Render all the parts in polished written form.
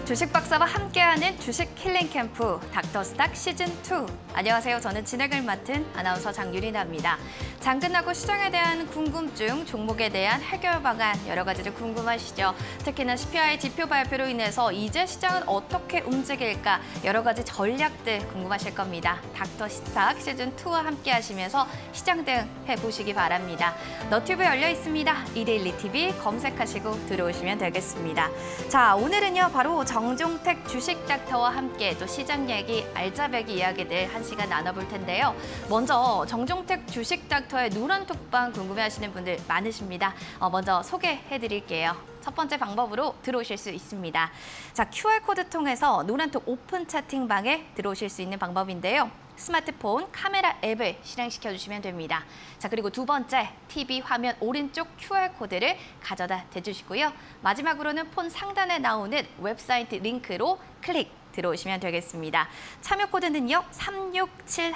주식 박사와 함께하는 주식 힐링 캠프 닥터스탁 시즌2. 안녕하세요. 저는 진행을 맡은 아나운서 장유리나입니다. 장 끝나고 시장에 대한 궁금증, 종목에 대한 해결 방안 여러 가지를 궁금하시죠. 특히나 CPI 지표 발표로 인해서 이제 시장은 어떻게 움직일까 여러 가지 전략들 궁금하실 겁니다. 닥터스탁 시즌2와 함께하시면서 시장 대응해 보시기 바랍니다. 너튜브 열려 있습니다. 이데일리 TV 검색하시고 들어오시면 되겠습니다. 자, 오늘은요 바로 정종택 주식 닥터와 함께 또 시장 얘기, 알짜배기 이야기들 1시간 나눠볼 텐데요. 먼저 정종택 주식 닥터의 노란톡방 궁금해하시는 분들 많으십니다. 먼저 소개해드릴게요. 첫 번째 방법으로 들어오실 수 있습니다. 자, QR코드 통해서 노란톡 오픈 채팅방에 들어오실 수 있는 방법인데요. 스마트폰 카메라 앱을 실행시켜 주시면 됩니다. 자, 그리고 두 번째, TV 화면 오른쪽 QR코드를 가져다 대주시고요. 마지막으로는 폰 상단에 나오는 웹사이트 링크로 클릭 들어오시면 되겠습니다. 참여 코드는요, 3671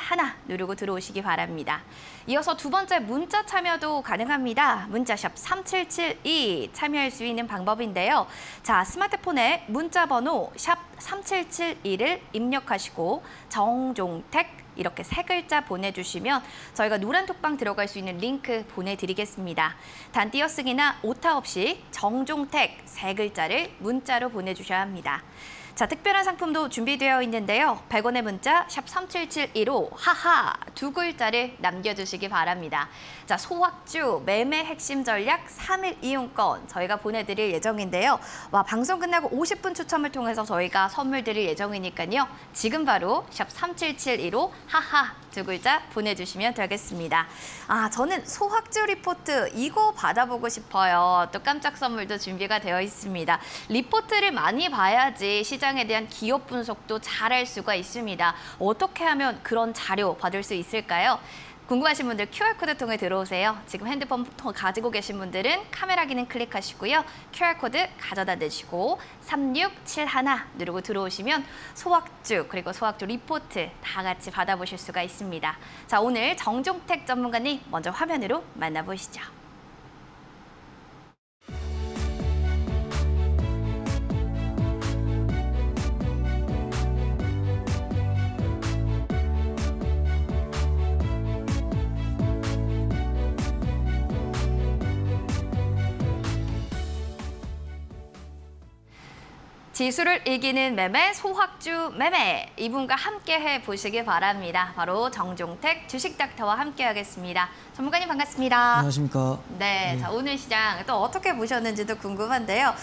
누르고 들어오시기 바랍니다. 이어서 두 번째 문자 참여도 가능합니다. 문자샵 3772 참여할 수 있는 방법인데요. 자, 스마트폰에 문자 번호 샵 3771을 입력하시고 정종택 이렇게 3글자 보내주시면 저희가 노란톡방 들어갈 수 있는 링크 보내드리겠습니다. 단 띄어쓰기나 오타 없이 정종택 3글자를 문자로 보내주셔야 합니다. 자, 특별한 상품도 준비되어 있는데요. 100원의 문자 샵 3772로 하하 2글자를 남겨주시기 바랍니다. 자, 소확주 매매 핵심 전략 3일 이용권 저희가 보내드릴 예정인데요. 와, 방송 끝나고 50분 추첨을 통해서 저희가 선물 드릴 예정이니까요. 지금 바로 샵 3772로 하하 2글자 보내주시면 되겠습니다. 아, 저는 소확주 리포트 이거 받아보고 싶어요. 또 깜짝 선물도 준비가 되어 있습니다. 리포트를 많이 봐야지 시장에 대한 기업 분석도 잘할 수가 있습니다. 어떻게 하면 그런 자료 받을 수 있을까요? 궁금하신 분들 QR코드 통해 들어오세요. 지금 핸드폰 가지고 계신 분들은 카메라 기능 클릭하시고요. QR코드 가져다 대시고 3671 누르고 들어오시면 소확주 그리고 소확주 리포트 다 같이 받아보실 수가 있습니다. 자, 오늘 정종택 전문가님 먼저 화면으로 만나보시죠. 지수를 이기는 매매, 소확주 매매. 이분과 함께 해보시기 바랍니다. 바로 정종택 주식 닥터와 함께 하겠습니다. 전문가님 반갑습니다. 안녕하십니까. 네, 자, 오늘 시장 또 어떻게 보셨는지도 궁금한데요.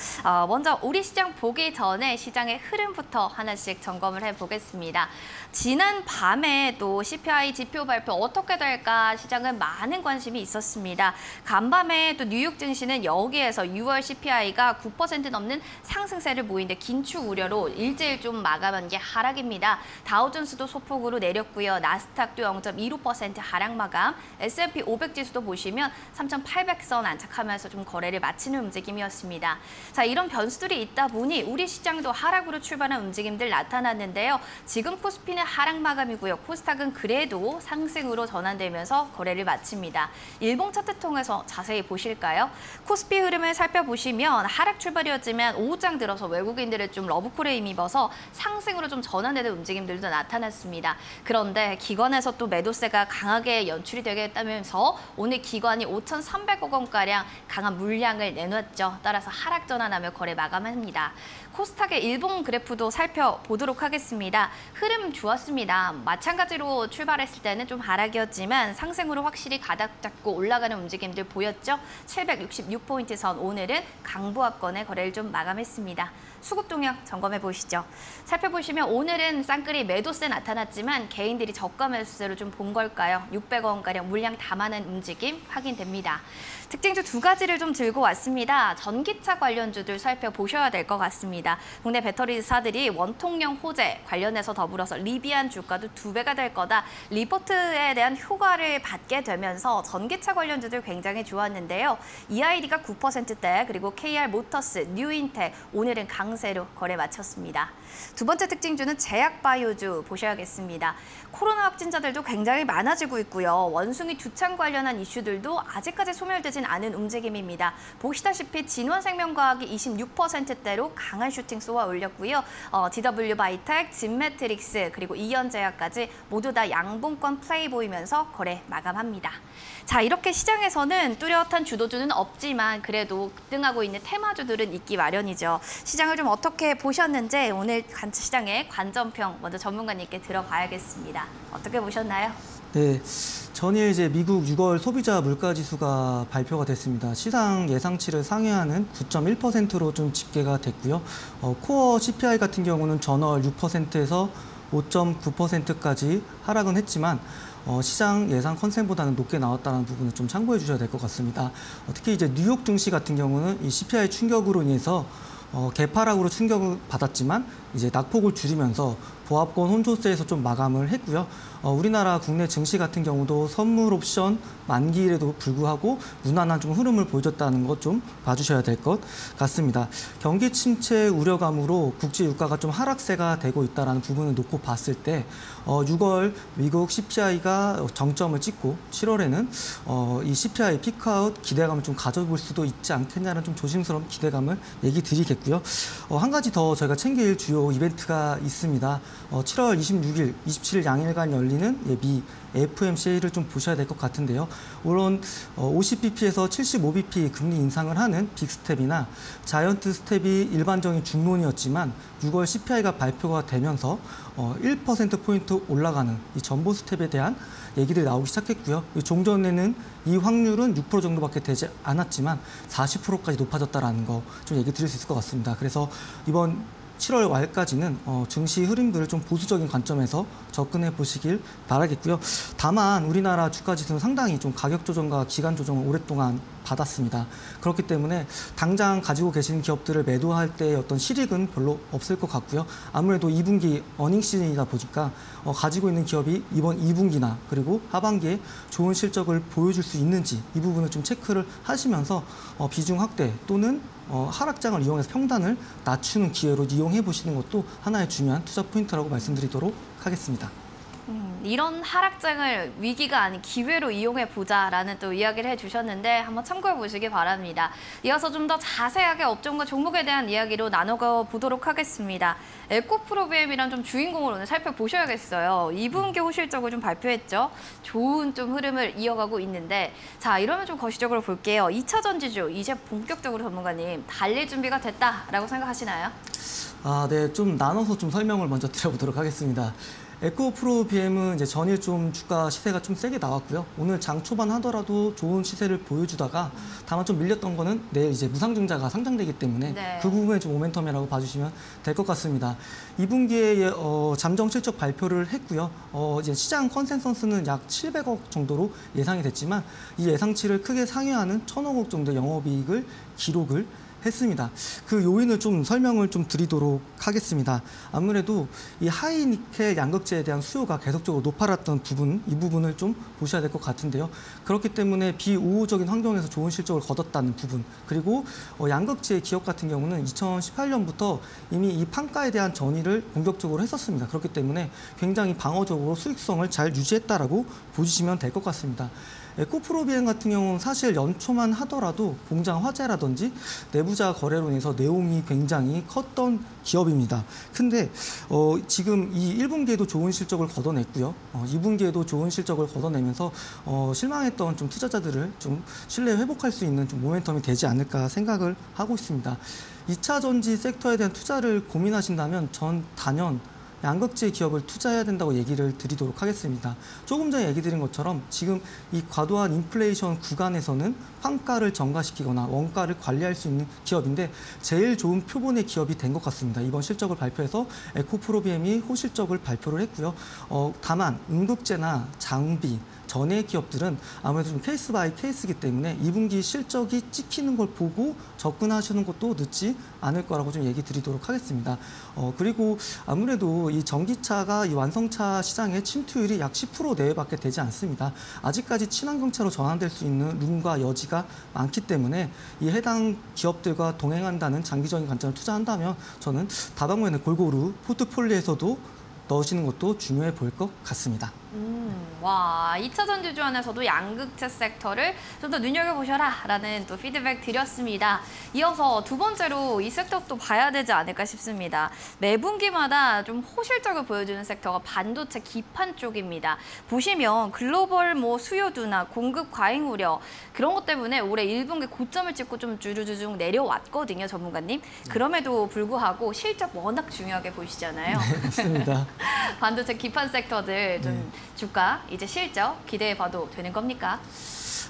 먼저 우리 시장 보기 전에 시장의 흐름부터 하나씩 점검을 해보겠습니다. 지난 밤에 또 CPI 지표 발표 어떻게 될까 시장은 많은 관심이 있었습니다. 간밤에 또 뉴욕 증시는 여기에서 6월 CPI가 9% 넘는 상승세를 보이는데 긴축 우려로 일제일 좀 마감한 게 하락입니다. 다우존스도 소폭으로 내렸고요. 나스닥도 0.25% 하락 마감. S&P 500 지수도 보시면 3,800선 안착하면서 좀 거래를 마치는 움직임이었습니다. 자, 이런 변수들이 있다 보니 우리 시장도 하락으로 출발한 움직임들 나타났는데요. 지금 코스피는 하락 마감이고요. 코스닥은 그래도 상승으로 전환되면서 거래를 마칩니다. 일봉 차트 통해서 자세히 보실까요? 코스피 흐름을 살펴보시면 하락 출발이었지만 오후장 들어서 외국인들의 좀 러브콜에 힘입어서 상승으로 좀 전환되는 움직임들도 나타났습니다. 그런데 기관에서 또 매도세가 강하게 연출이 되겠다면서 오늘 기관이 5,300억 원가량 강한 물량을 내놨죠. 따라서 하락 전환하며 거래 마감합니다. 코스닥의 일봉 그래프도 살펴보도록 하겠습니다. 흐름 좋았습니다. 마찬가지로 출발했을 때는 좀 하락이었지만 상승으로 확실히 가닥 잡고 올라가는 움직임들 보였죠. 766포인트 선 오늘은 강보합권의 거래를 좀 마감했습니다. 수급 동향 점검해 보시죠. 살펴보시면 오늘은 쌍끌이 매도세 나타났지만 개인들이 저가 매수세로 좀 본 걸까요? 600원가량 물량 담아낸 움직임 확인됩니다. 특징주 2가지를 좀 들고 왔습니다. 전기차 관련주들 살펴보셔야 될 것 같습니다. 국내 배터리사들이 원통형 호재 관련해서 더불어서 리비안 주가도 2배가 될 거다. 리포트에 대한 효과를 받게 되면서 전기차 관련주들 굉장히 좋았는데요. EID가 9%대 그리고 KR 모터스, 뉴인텍 오늘은 강세를 그대로 거래 마쳤습니다. 두 번째 특징주는 제약바이오주 보셔야겠습니다. 코로나 확진자들도 굉장히 많아지고 있고요. 원숭이 두창 관련한 이슈들도 아직까지 소멸되진 않은 움직임입니다. 보시다시피 진원생명과학이 26%대로 강한 슈팅 쏘아 올렸고요. DW 바이텍, 진매트릭스, 그리고 이현제약까지 모두 다 양봉권 플레이 보이면서 거래 마감합니다. 자, 이렇게 시장에서는 뚜렷한 주도주는 없지만 그래도 급등하고 있는 테마주들은 있기 마련이죠. 시장을 좀 어떻게 보셨는지 오늘 시장의 관점평 먼저 전문가님께 들어봐야겠습니다. 어떻게 보셨나요? 네, 전일 이제 미국 6월 소비자 물가지수가 발표가 됐습니다. 시장 예상치를 상회하는 9.1%로 좀 집계가 됐고요. 코어 CPI 같은 경우는 전월 6%에서 5.9%까지 하락은 했지만 시장 예상 컨센보다는 높게 나왔다는 부분을 좀 참고해 주셔야 될 것 같습니다. 특히 이제 뉴욕 증시 같은 경우는 이 CPI 충격으로 인해서 개파락으로 충격을 받았지만 이제 낙폭을 줄이면서 보합권 혼조세에서 좀 마감을 했고요. 우리나라 국내 증시 같은 경우도 선물 옵션 만기일에도 불구하고 무난한 좀 흐름을 보여줬다는 것 좀 봐주셔야 될 것 같습니다. 경기 침체 우려감으로 국제 유가가 좀 하락세가 되고 있다는 부분을 놓고 봤을 때 6월 미국 CPI가 정점을 찍고 7월에는 이 CPI 피크아웃 기대감을 좀 가져볼 수도 있지 않겠냐는 좀 조심스러운 기대감을 얘기 드리겠고요. 한 가지 더 저희가 챙길 주요 이벤트가 있습니다. 7월 26일, 27일 양일간 열리는 미 FOMC를 좀 보셔야 될 것 같은데요. 물론 50bp에서 75bp 금리 인상을 하는 빅스텝이나 자이언트 스텝이 일반적인 중론이었지만 6월 CPI가 발표가 되면서 1%포인트 올라가는 이 전보 스텝에 대한 얘기들이 나오기 시작했고요. 종전에는 이 확률은 6% 정도밖에 되지 않았지만 40%까지 높아졌다는 거 좀 얘기 드릴 수 있을 것 같습니다. 그래서 이번 7월 말까지는 증시 흐름들을 좀 보수적인 관점에서 접근해 보시길 바라겠고요. 다만 우리나라 주가 지수는 상당히 좀 가격 조정과 기간 조정을 오랫동안 받았습니다. 그렇기 때문에 당장 가지고 계시는 기업들을 매도할 때의 어떤 실익은 별로 없을 것 같고요. 아무래도 2분기 어닝 시즌이다 보니까 가지고 있는 기업이 이번 2분기나 그리고 하반기에 좋은 실적을 보여줄 수 있는지 이 부분을 좀 체크를 하시면서 비중 확대 또는 하락장을 이용해서 평단을 낮추는 기회로 이용해 보시는 것도 하나의 중요한 투자 포인트라고 말씀드리도록 하겠습니다. 이런 하락장을 위기가 아닌 기회로 이용해 보자라는 또 이야기를 해주셨는데 한번 참고해 보시기 바랍니다. 이어서 좀 더 자세하게 업종과 종목에 대한 이야기로 나눠가 보도록 하겠습니다. 에코프로비엠이란 좀 주인공을 오늘 살펴보셔야겠어요. 2분기 호실적을 좀 발표했죠. 좋은 좀 흐름을 이어가고 있는데 자, 이러면 좀 거시적으로 볼게요. 2차 전지주 이제 본격적으로 전문가님 달릴 준비가 됐다라고 생각하시나요? 네, 좀 나눠서 좀 설명을 먼저 드려보도록 하겠습니다. 에코프로비엠은 이제 전일 좀 주가 시세가 좀 세게 나왔고요. 오늘 장 초반 하더라도 좋은 시세를 보여주다가 다만 좀 밀렸던 거는 내일 이제 무상증자가 상장되기 때문에 네. 그 부분에 좀 모멘텀이라고 봐주시면 될 것 같습니다. 2분기에 잠정 실적 발표를 했고요. 이제 시장 컨센서스는 약 700억 정도로 예상이 됐지만 이 예상치를 크게 상회하는 1,000억 원 정도의 영업이익을 기록을 했습니다. 그 요인을 좀 설명을 좀 드리도록 하겠습니다. 아무래도 이 하이니켈 양극재에 대한 수요가 계속적으로 높아졌던 부분, 이 부분을 좀 보셔야 될 것 같은데요. 그렇기 때문에 비우호적인 환경에서 좋은 실적을 거뒀다는 부분, 그리고 양극재 기업 같은 경우는 2018년부터 이미 이 판가에 대한 전이를 본격적으로 했었습니다. 그렇기 때문에 굉장히 방어적으로 수익성을 잘 유지했다라고 보시면 될 것 같습니다. 에코프로비엠 같은 경우는 사실 연초만 하더라도 공장 화재라든지 내부자 거래로 인해서 내용이 굉장히 컸던 기업입니다. 근데 지금 이 1분기에도 좋은 실적을 걷어냈고요. 2분기에도 좋은 실적을 걷어내면서 실망했던 좀 투자자들을 좀 신뢰 회복할 수 있는 좀 모멘텀이 되지 않을까 생각을 하고 있습니다. 2차 전지 섹터에 대한 투자를 고민하신다면 전 단연 양극재 기업을 투자해야 된다고 얘기를 드리도록 하겠습니다. 조금 전에 얘기 드린 것처럼 지금 이 과도한 인플레이션 구간에서는 판가를 정가시키거나 원가를 관리할 수 있는 기업인데 제일 좋은 표본의 기업이 된 것 같습니다. 이번 실적을 발표해서 에코프로비엠이 호실적을 발표를 했고요. 다만 음극재나 장비, 전에 기업들은 아무래도 좀 케이스 바이 케이스이기 때문에 2분기 실적이 찍히는 걸 보고 접근하시는 것도 늦지 않을 거라고 좀 얘기 드리도록 하겠습니다. 그리고 아무래도 이 전기차가 이 완성차 시장의 침투율이 약 10% 내외밖에 되지 않습니다. 아직까지 친환경차로 전환될 수 있는 룸과 여지가 많기 때문에 이 해당 기업들과 동행한다는 장기적인 관점을 투자한다면 저는 다방면에 골고루 포트폴리오에서도 넣으시는 것도 중요해 보일 것 같습니다. 와, 2차 전지주 안에서도 양극재 섹터를 좀 더 눈여겨보셔라 라는 또 피드백 드렸습니다. 이어서 두 번째로 이 섹터도 봐야 되지 않을까 싶습니다. 매분기마다 좀 호실적을 보여주는 섹터가 반도체 기판 쪽입니다. 보시면 글로벌 수요 둔화, 공급 과잉 우려 그런 것 때문에 올해 1분기 고점을 찍고 좀 주르주르 내려왔거든요, 전문가님. 그럼에도 불구하고 실적 워낙 중요하게 보시잖아요. 네, 맞습니다. 반도체 기판 섹터들 좀 주가, 이제 실적 기대해봐도 되는 겁니까?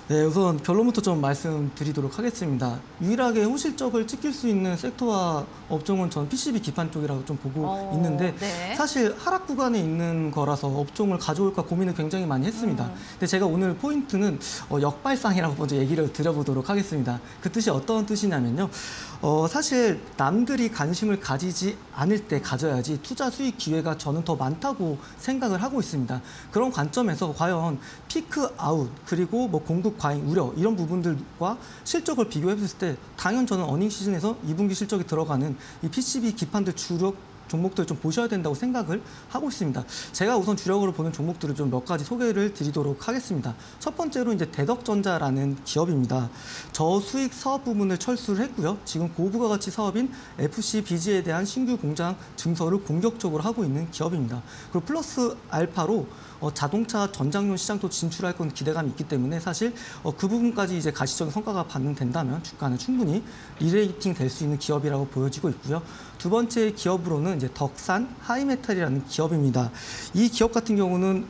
네, 우선 결론부터 좀 말씀드리도록 하겠습니다. 유일하게 호실적을 찍힐 수 있는 섹터와 업종은 전 PCB 기판 쪽이라고 좀 보고 있는데 네. 사실 하락 구간에 있는 거라서 업종을 가져올까 고민을 굉장히 많이 했습니다. 근데 제가 오늘 포인트는 역발상이라고 먼저 얘기를 드려보도록 하겠습니다. 그 뜻이 어떤 뜻이냐면요. 사실 남들이 관심을 가지지 않을 때 가져야지 투자 수익 기회가 저는 더 많다고 생각을 하고 있습니다. 그런 관점에서 과연 피크 아웃 그리고 공급 과잉 우려 이런 부분들과 실적을 비교해 봤을 때 당연 저는 어닝 시즌에서 2분기 실적이 들어가는 이 PCB 기판들 주력 종목들을 좀 보셔야 된다고 생각을 하고 있습니다. 제가 우선 주력으로 보는 종목들을 좀 몇 가지 소개를 드리도록 하겠습니다. 첫 번째로 이제 대덕전자라는 기업입니다. 저수익 사업 부문을 철수를 했고요. 지금 고부가가치 사업인 FCBG에 대한 신규 공장 증설을 공격적으로 하고 있는 기업입니다. 그리고 플러스 알파로 자동차 전장용 시장도 진출할 건 기대감이 있기 때문에 사실 그 부분까지 이제 가시적인 성과가 반영된다면 주가는 충분히 리레이팅 될 수 있는 기업이라고 보여지고 있고요. 두 번째 기업으로는 이제 덕산 하이메탈이라는 기업입니다. 이 기업 같은 경우는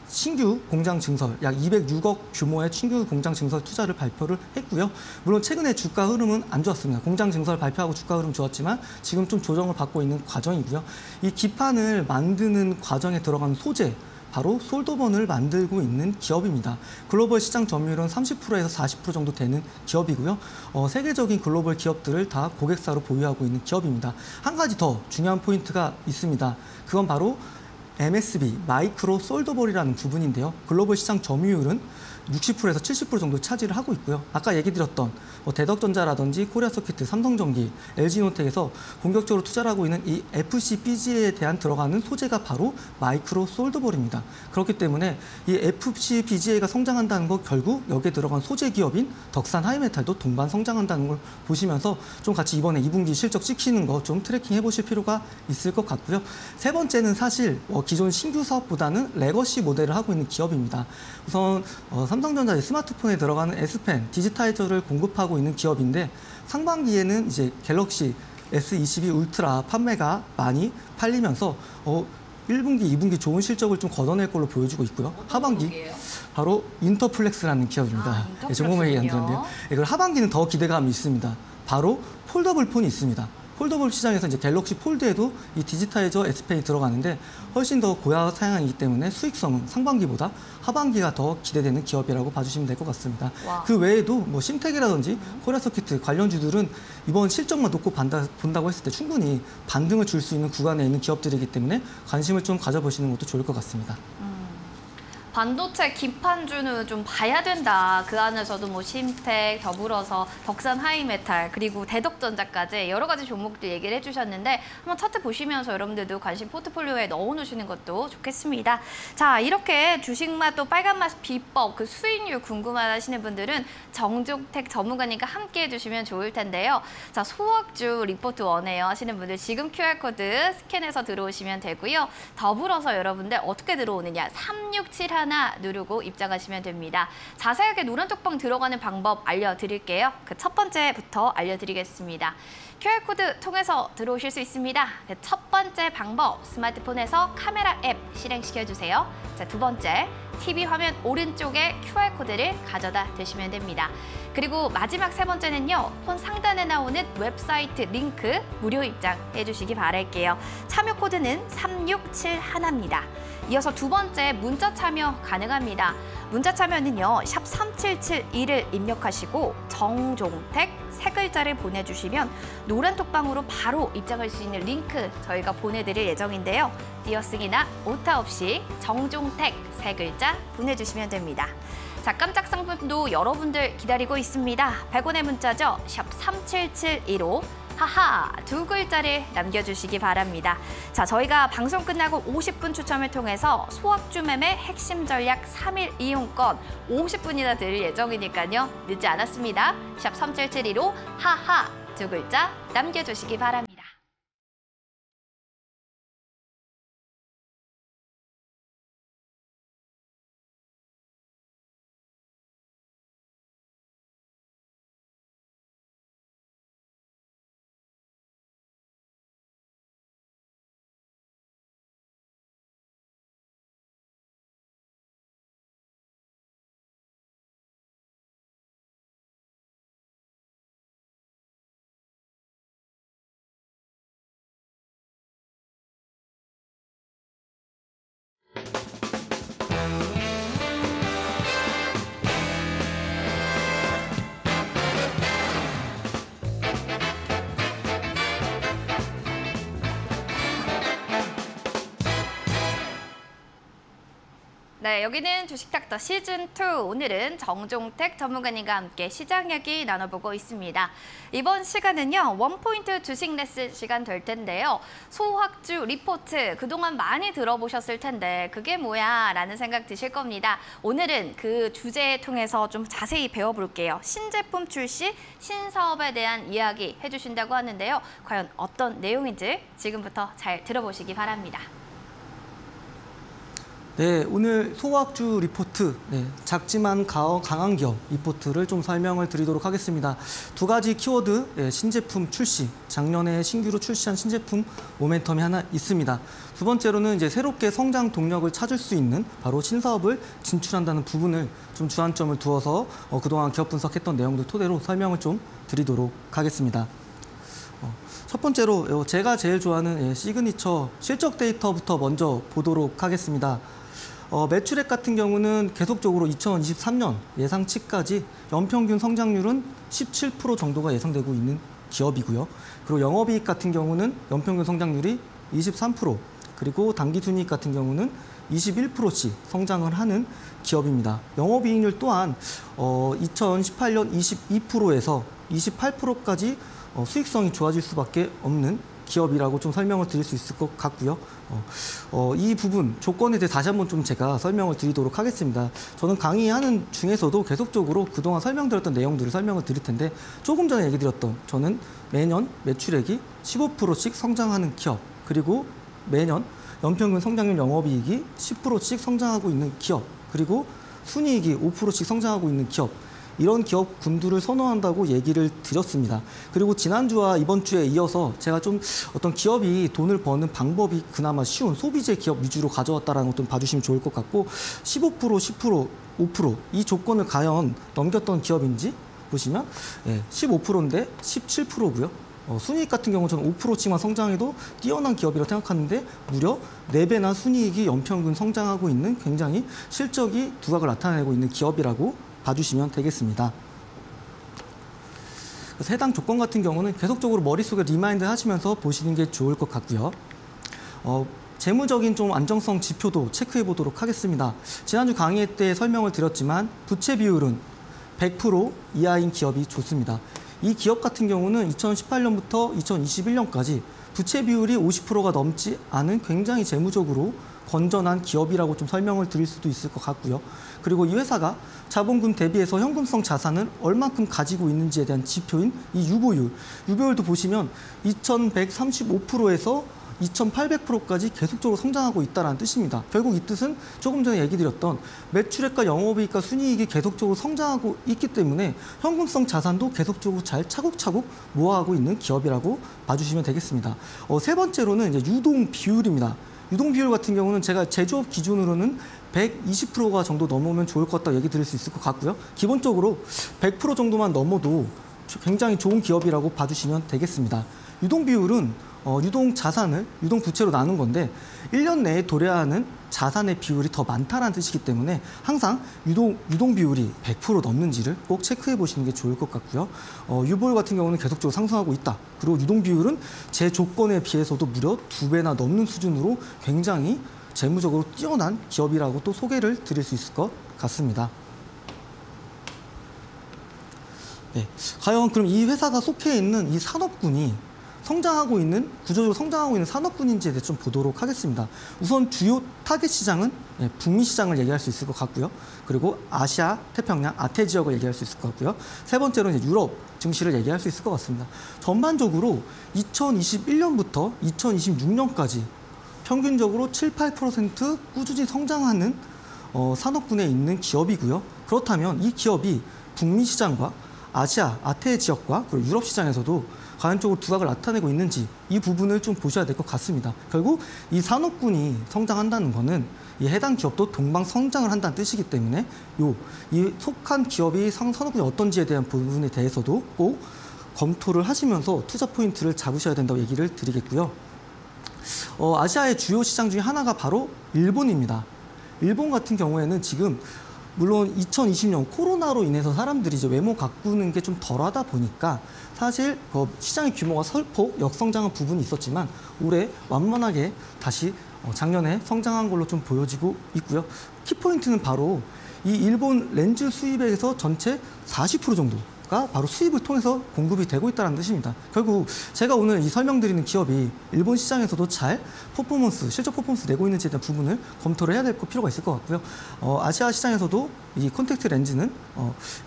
신규 공장 증설, 약 206억 규모의 신규 공장 증설 투자를 발표를 했고요. 물론 최근에 주가 흐름은 안 좋았습니다. 공장 증설 발표하고 주가 흐름 좋았지만 지금 좀 조정을 받고 있는 과정이고요. 이 기판을 만드는 과정에 들어가는 소재, 바로 솔더번을 만들고 있는 기업입니다. 글로벌 시장 점유율은 30%에서 40% 정도 되는 기업이고요. 세계적인 글로벌 기업들을 다 고객사로 보유하고 있는 기업입니다. 한 가지 더 중요한 포인트가 있습니다. 그건 바로 MSB, 마이크로 솔더볼이라는 부분인데요. 글로벌 시장 점유율은 60%에서 70% 정도 차지를 하고 있고요. 아까 얘기 드렸던 대덕전자라든지 코리아서키트, 삼성전기, LG노텍에서 본격적으로 투자를 하고 있는 이 FCBG에 대한 들어가는 소재가 바로 마이크로 솔더볼입니다. 그렇기 때문에 이 FCBGA가 성장한다는 거 결국 여기에 들어간 소재 기업인 덕산 하이메탈도 동반 성장한다는 걸 보시면서 좀 같이 이번에 2분기 실적 찍히는 거 좀 트래킹 해보실 필요가 있을 것 같고요. 세 번째는 사실 기존 신규 사업보다는 레거시 모델을 하고 있는 기업입니다. 우선 삼성전자 스마트폰에 들어가는 S펜, 디지타이저를 공급하고 있는 기업인데 상반기에는 이제 갤럭시 S22 울트라 판매가 많이 팔리면서 1분기, 2분기 좋은 실적을 좀 걷어낼 걸로 보여주고 있고요. 하반기 종목이에요? 바로 인터플렉스라는 기업입니다. 종목 얘기 안 드렸는데요. 그리고 하반기는 더 기대감이 있습니다. 바로 폴더블 폰이 있습니다. 폴더블 시장에서 이제 갤럭시 폴드에도 이 디지타이저 S펜이 들어가는데 훨씬 더 고야 사양이기 때문에 수익성은 상반기보다 하반기가 더 기대되는 기업이라고 봐주시면 될 것 같습니다. 와. 그 외에도 심텍이라든지 코리아서키트 관련주들은 이번 실적만 놓고 본다고 했을 때 충분히 반등을 줄 수 있는 구간에 있는 기업들이기 때문에 관심을 좀 가져보시는 것도 좋을 것 같습니다. 반도체 기판주는 좀 봐야 된다. 그 안에서도 심텍, 더불어서 덕산 하이메탈, 그리고 대덕전자까지 여러 가지 종목들 얘기를 해주셨는데 한번 차트 보시면서 여러분들도 관심 포트폴리오에 넣어놓으시는 것도 좋겠습니다. 자, 이렇게 주식맛 또 빨간맛 비법, 그 수익률 궁금하시는 분들은 정종택 전문가님과 함께 해주시면 좋을 텐데요. 자, 소학주 리포트 원해요 하시는 분들 지금 QR코드 스캔해서 들어오시면 되고요. 더불어서 여러분들 어떻게 들어오느냐, 3671 누르고 입장하시면 됩니다. 자세하게 노란톡방 들어가는 방법 알려드릴게요. 그 첫 번째부터 알려드리겠습니다. QR코드 통해서 들어오실 수 있습니다. 첫 번째 방법, 스마트폰에서 카메라 앱 실행시켜주세요. 자, 두 번째, TV 화면 오른쪽에 QR코드를 가져다 대시면 됩니다. 그리고 마지막 세 번째는요, 폰 상단에 나오는 웹사이트 링크 무료 입장해 주시기 바랄게요. 참여 코드는 3671입니다. 이어서 두 번째 문자 참여 가능합니다. 문자 참여는요, 샵 3772를 입력하시고 정종택 세 글자를 보내주시면 노란 톡방으로 바로 입장할 수 있는 링크 저희가 보내드릴 예정인데요. 띄어쓰기나 오타 없이 정종택 세 글자 보내주시면 됩니다. 자, 깜짝 상품도 여러분들 기다리고 있습니다. 100원의 문자죠. 샵 3772로 하하 두 글자를 남겨주시기 바랍니다. 자, 저희가 방송 끝나고 50분 추첨을 통해서 소확주 매매 핵심 전략 3일 이용권 50분이나 드릴 예정이니까요. 늦지 않았습니다. 샵 3772로 하하 두 글자 남겨주시기 바랍니다. 네, 여기는 주식닥터 시즌2. 오늘은 정종택 전문가님과 함께 시장 이야기 나눠보고 있습니다. 이번 시간은요, 원포인트 주식 레슨 시간 될 텐데요. 소확주 리포트, 그동안 많이 들어보셨을 텐데 그게 뭐야 라는 생각 드실 겁니다. 오늘은 그 주제 통해서 좀 자세히 배워볼게요. 신제품 출시, 신사업에 대한 이야기 해주신다고 하는데요. 과연 어떤 내용인지 지금부터 잘 들어보시기 바랍니다. 네, 오늘 소확주 리포트, 작지만 강한 기업 리포트를 좀 설명을 드리도록 하겠습니다. 두 가지 키워드, 신제품 출시, 작년에 신규로 출시한 신제품 모멘텀이 하나 있습니다. 두 번째로는 이제 새롭게 성장 동력을 찾을 수 있는 바로 신사업을 진출한다는 부분을 좀 주안점을 두어서 그동안 기업 분석했던 내용들 토대로 설명을 좀 드리도록 하겠습니다. 첫 번째로 제가 제일 좋아하는 시그니처 실적 데이터부터 먼저 보도록 하겠습니다. 매출액 같은 경우는 계속적으로 2023년 예상치까지 연평균 성장률은 17% 정도가 예상되고 있는 기업이고요. 그리고 영업이익 같은 경우는 연평균 성장률이 23%, 그리고 당기순이익 같은 경우는 21%씩 성장을 하는 기업입니다. 영업이익률 또한 2018년 22%에서 28%까지 수익성이 좋아질 수밖에 없는 기업이라고 좀 설명을 드릴 수 있을 것 같고요. 이 부분 조건에 대해 다시 한번 좀 제가 설명을 드리도록 하겠습니다. 저는 강의하는 중에서도 계속적으로 그동안 설명드렸던 내용들을 설명을 드릴 텐데, 조금 전에 얘기 드렸던 저는 매년 매출액이 15%씩 성장하는 기업, 그리고 매년 연평균 성장률 영업이익이 10%씩 성장하고 있는 기업, 그리고 순이익이 5%씩 성장하고 있는 기업, 이런 기업 군들을 선호한다고 얘기를 드렸습니다. 그리고 지난주와 이번 주에 이어서 제가 좀 어떤 기업이 돈을 버는 방법이 그나마 쉬운 소비재 기업 위주로 가져왔다는 것도 봐주시면 좋을 것 같고, 15%, 10%, 5% 이 조건을 과연 넘겼던 기업인지 보시면 15%인데 17%고요. 순이익 같은 경우는 저는 5%씩만 성장해도 뛰어난 기업이라고 생각하는데, 무려 4배나 순이익이 연평균 성장하고 있는 굉장히 실적이 두각을 나타내고 있는 기업이라고 봐주시면 되겠습니다. 그래서 해당 조건 같은 경우는 계속적으로 머릿속에 리마인드 하시면서 보시는 게 좋을 것 같고요. 재무적인 좀 안정성 지표도 체크해 보도록 하겠습니다. 지난주 강의 때 설명을 드렸지만 부채 비율은 100% 이하인 기업이 좋습니다. 이 기업 같은 경우는 2018년부터 2021년까지 부채 비율이 50%가 넘지 않은 굉장히 재무적으로 건전한 기업이라고 좀 설명을 드릴 수도 있을 것 같고요. 그리고 이 회사가 자본금 대비해서 현금성 자산을 얼만큼 가지고 있는지에 대한 지표인 이 유보율, 유보율도 보시면 2135%에서 2,800%까지 계속적으로 성장하고 있다는 뜻입니다. 결국 이 뜻은 조금 전에 얘기 드렸던 매출액과 영업이익과 순이익이 계속적으로 성장하고 있기 때문에 현금성 자산도 계속적으로 잘 차곡차곡 모아가고 있는 기업이라고 봐주시면 되겠습니다. 세 번째로는 이제 유동 비율입니다. 유동 비율 같은 경우는 제가 제조업 기준으로는 120%가 정도 넘으면 좋을 것 같다고 얘기 드릴 수 있을 것 같고요. 기본적으로 100% 정도만 넘어도 굉장히 좋은 기업이라고 봐주시면 되겠습니다. 유동 비율은 유동 자산을 유동 부채로 나눈 건데 1년 내에 도래하는 자산의 비율이 더 많다는 뜻이기 때문에 항상 유동 비율이 100% 넘는지를 꼭 체크해 보시는 게 좋을 것 같고요. 유보율 같은 경우는 계속적으로 상승하고 있다. 그리고 유동 비율은 제 조건에 비해서도 무려 2배나 넘는 수준으로 굉장히 재무적으로 뛰어난 기업이라고 또 소개를 드릴 수 있을 것 같습니다. 네, 과연 그럼 이 회사가 속해 있는 이 산업군이 구조적으로 성장하고 있는 산업군인지에 대해 좀 보도록 하겠습니다. 우선 주요 타겟 시장은 북미 시장을 얘기할 수 있을 것 같고요. 그리고 아시아, 태평양, 아태 지역을 얘기할 수 있을 것 같고요. 세 번째로는 이제 유럽 증시를 얘기할 수 있을 것 같습니다. 전반적으로 2021년부터 2026년까지 평균적으로 7, 8% 꾸준히 성장하는 산업군에 있는 기업이고요. 그렇다면 이 기업이 북미 시장과 아시아, 아태 지역과 그리고 유럽 시장에서도 과연 두각을 나타내고 있는지 이 부분을 좀 보셔야 될 것 같습니다. 결국 이 산업군이 성장한다는 것은 이 해당 기업도 동방 성장을 한다는 뜻이기 때문에 이 속한 기업이 산업군이 어떤지에 대한 부분에 대해서도 꼭 검토를 하시면서 투자 포인트를 잡으셔야 된다고 얘기를 드리겠고요. 아시아의 주요 시장 중에 하나가 바로 일본입니다. 일본 같은 경우에는 지금 물론 2020년 코로나로 인해서 사람들이 이제 외모 가꾸는 게 좀 덜하다 보니까 사실 시장의 규모가 설폭 역성장한 부분이 있었지만 올해 완만하게 다시 작년에 성장한 걸로 좀 보여지고 있고요. 키포인트는 바로 이 일본 렌즈 수입에서 전체 40% 정도가 바로 수입을 통해서 공급이 되고 있다는 뜻입니다. 결국 제가 오늘 이 설명드리는 기업이 일본 시장에서도 잘 실적 퍼포먼스 내고 있는지에 대한 부분을 검토를 해야 될 필요가 있을 것 같고요. 아시아 시장에서도 이 콘택트 렌즈는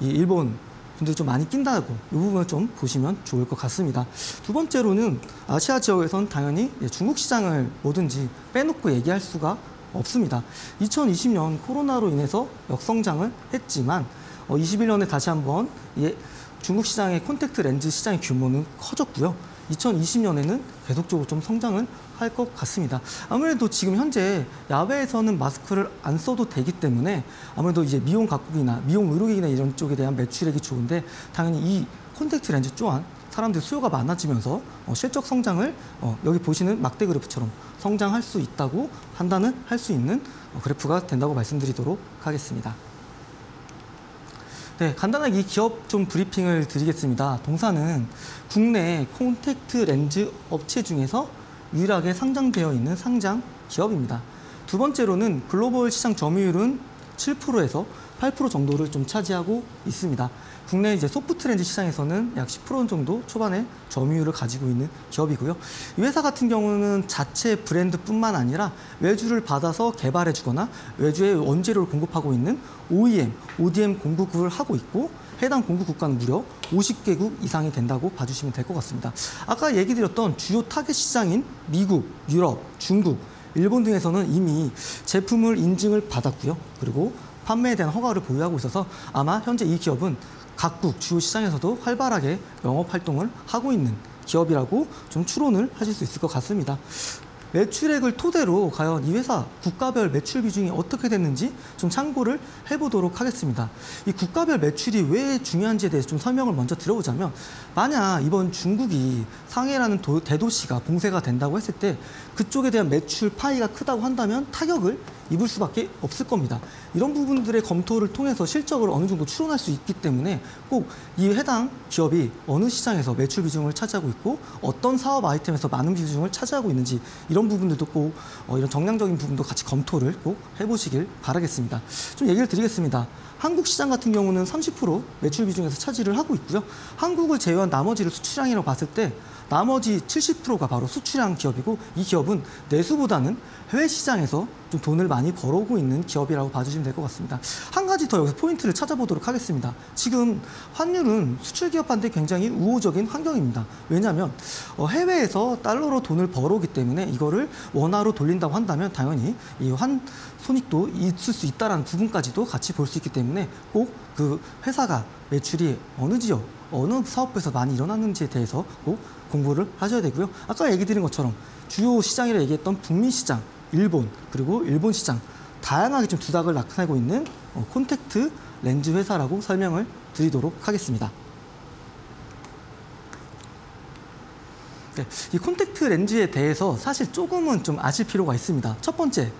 이 일본 분들이 좀 많이 낀다고 이 부분을 좀 보시면 좋을 것 같습니다. 두 번째로는 아시아 지역에서는 당연히 중국 시장을 뭐든지 빼놓고 얘기할 수가 없습니다. 2020년 코로나로 인해서 역성장을 했지만 21년에 다시 한번 중국 시장의 콘택트 렌즈 시장의 규모는 커졌고요. 2020년에는 계속적으로 좀 성장을 할 것 같습니다. 아무래도 지금 현재 야외에서는 마스크를 안 써도 되기 때문에 아무래도 이제 미용 가꾸기나 미용 의료기기나 이런 쪽에 대한 매출액이 좋은데 당연히 이 콘택트 렌즈 또한 사람들이 수요가 많아지면서 실적 성장을 여기 보시는 막대 그래프처럼 성장할 수 있다고 할 수 있는 그래프가 된다고 말씀드리도록 하겠습니다. 네, 간단하게 이 기업 좀 브리핑을 드리겠습니다. 동사는 국내 콘택트 렌즈 업체 중에서 유일하게 상장되어 있는 상장 기업입니다. 두 번째로는 글로벌 시장 점유율은 7%에서 8% 정도를 좀 차지하고 있습니다. 국내 이제 소프트 렌즈 시장에서는 약 10% 정도 초반에 점유율을 가지고 있는 기업이고요. 이 회사 같은 경우는 자체 브랜드뿐만 아니라 외주를 받아서 개발해주거나 외주에 원재료를 공급하고 있는 OEM, ODM 공급을 하고 있고 해당 공급 국가는 무려 50개국 이상이 된다고 봐주시면 될 것 같습니다. 아까 얘기 드렸던 주요 타겟 시장인 미국, 유럽, 중국, 일본 등에서는 이미 제품을 인증을 받았고요. 그리고 판매에 대한 허가를 보유하고 있어서 아마 현재 이 기업은 각국 주요 시장에서도 활발하게 영업 활동을 하고 있는 기업이라고 좀 추론을 하실 수 있을 것 같습니다. 매출액을 토대로 과연 이 회사 국가별 매출 비중이 어떻게 됐는지 좀 참고를 해보도록 하겠습니다. 이 국가별 매출이 왜 중요한지에 대해서 좀 설명을 먼저 드려보자면 만약 이번 중국이 상해라는 대도시가 봉쇄가 된다고 했을 때 그쪽에 대한 매출 파이가 크다고 한다면 타격을 입을 수밖에 없을 겁니다. 이런 부분들의 검토를 통해서 실적을 어느 정도 추론할 수 있기 때문에 꼭 이 해당 기업이 어느 시장에서 매출 비중을 차지하고 있고 어떤 사업 아이템에서 많은 비중을 차지하고 있는지 이런 부분들도 꼭 이런 정량적인 부분도 같이 검토를 꼭 해보시길 바라겠습니다. 좀 얘기를 드리겠습니다. 한국 시장 같은 경우는 30% 매출 비중에서 차지를 하고 있고요. 한국을 제외한 나머지를 수출량이라고 봤을 때 나머지 70%가 바로 수출한 기업이고 이 기업은 내수보다는 해외 시장에서 좀 돈을 많이 벌어오고 있는 기업이라고 봐주시면 될 것 같습니다. 한 가지 더 여기서 포인트를 찾아보도록 하겠습니다. 지금 환율은 수출 기업한테 굉장히 우호적인 환경입니다. 왜냐하면 해외에서 달러로 돈을 벌어오기 때문에 이거를 원화로 돌린다고 한다면 당연히 이 손익도 있을 수 있다는 부분까지도 같이 볼 수 있기 때문에 꼭 그 회사가 매출이 어느 지역, 어느 사업부에서 많이 일어났는지에 대해서 꼭 공부를 하셔야 되고요. 아까 얘기 드린 것처럼 주요 시장이라 얘기했던 북미 시장, 일본, 그리고 일본 시장 다양하게 좀 두각을 나타내고 있는 콘택트 렌즈 회사라고 설명을 드리도록 하겠습니다. 네, 이 콘택트 렌즈에 대해서 사실 조금은 좀 아실 필요가 있습니다. 첫 번째,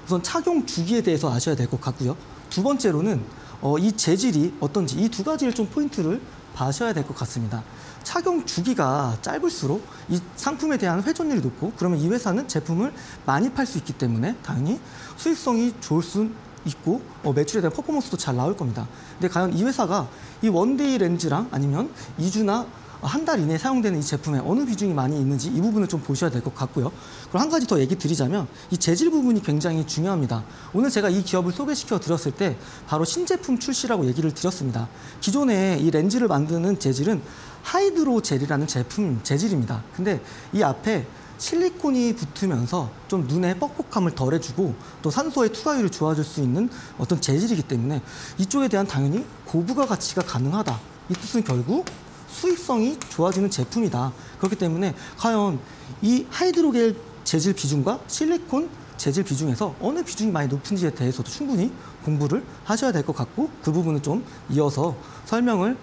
우선 착용 주기에 대해서 아셔야 될 것 같고요. 두 번째로는 이 재질이 어떤지 이 두 가지를 좀 포인트를 봐셔야 될 것 같습니다. 착용 주기가 짧을수록 이 상품에 대한 회전율이 높고 그러면 이 회사는 제품을 많이 팔 수 있기 때문에 당연히 수익성이 좋을 수 있고 매출에 대한 퍼포먼스도 잘 나올 겁니다. 근데 과연 이 회사가 이 원데이 렌즈랑 아니면 2주나 한 달 이내에 사용되는 이 제품에 어느 비중이 많이 있는지 이 부분을 좀 보셔야 될 것 같고요. 그리고 한 가지 더 얘기 드리자면 이 재질 부분이 굉장히 중요합니다. 오늘 제가 이 기업을 소개시켜 드렸을 때 바로 신제품 출시라고 얘기를 드렸습니다. 기존에 이 렌즈를 만드는 재질은 하이드로젤이라는 제품 재질입니다. 근데 이 앞에 실리콘이 붙으면서 좀 눈의 뻑뻑함을 덜해주고 또 산소의 투과율을 좋아질 수 있는 어떤 재질이기 때문에 이쪽에 대한 당연히 고부가 가치가 가능하다. 이 뜻은 결국 수익성이 좋아지는 제품이다. 그렇기 때문에 과연 이 하이드로겔 재질 비중과 실리콘 재질 비중에서 어느 비중이 많이 높은지에 대해서도 충분히 공부를 하셔야 될 것 같고 그 부분은 좀 이어서 설명을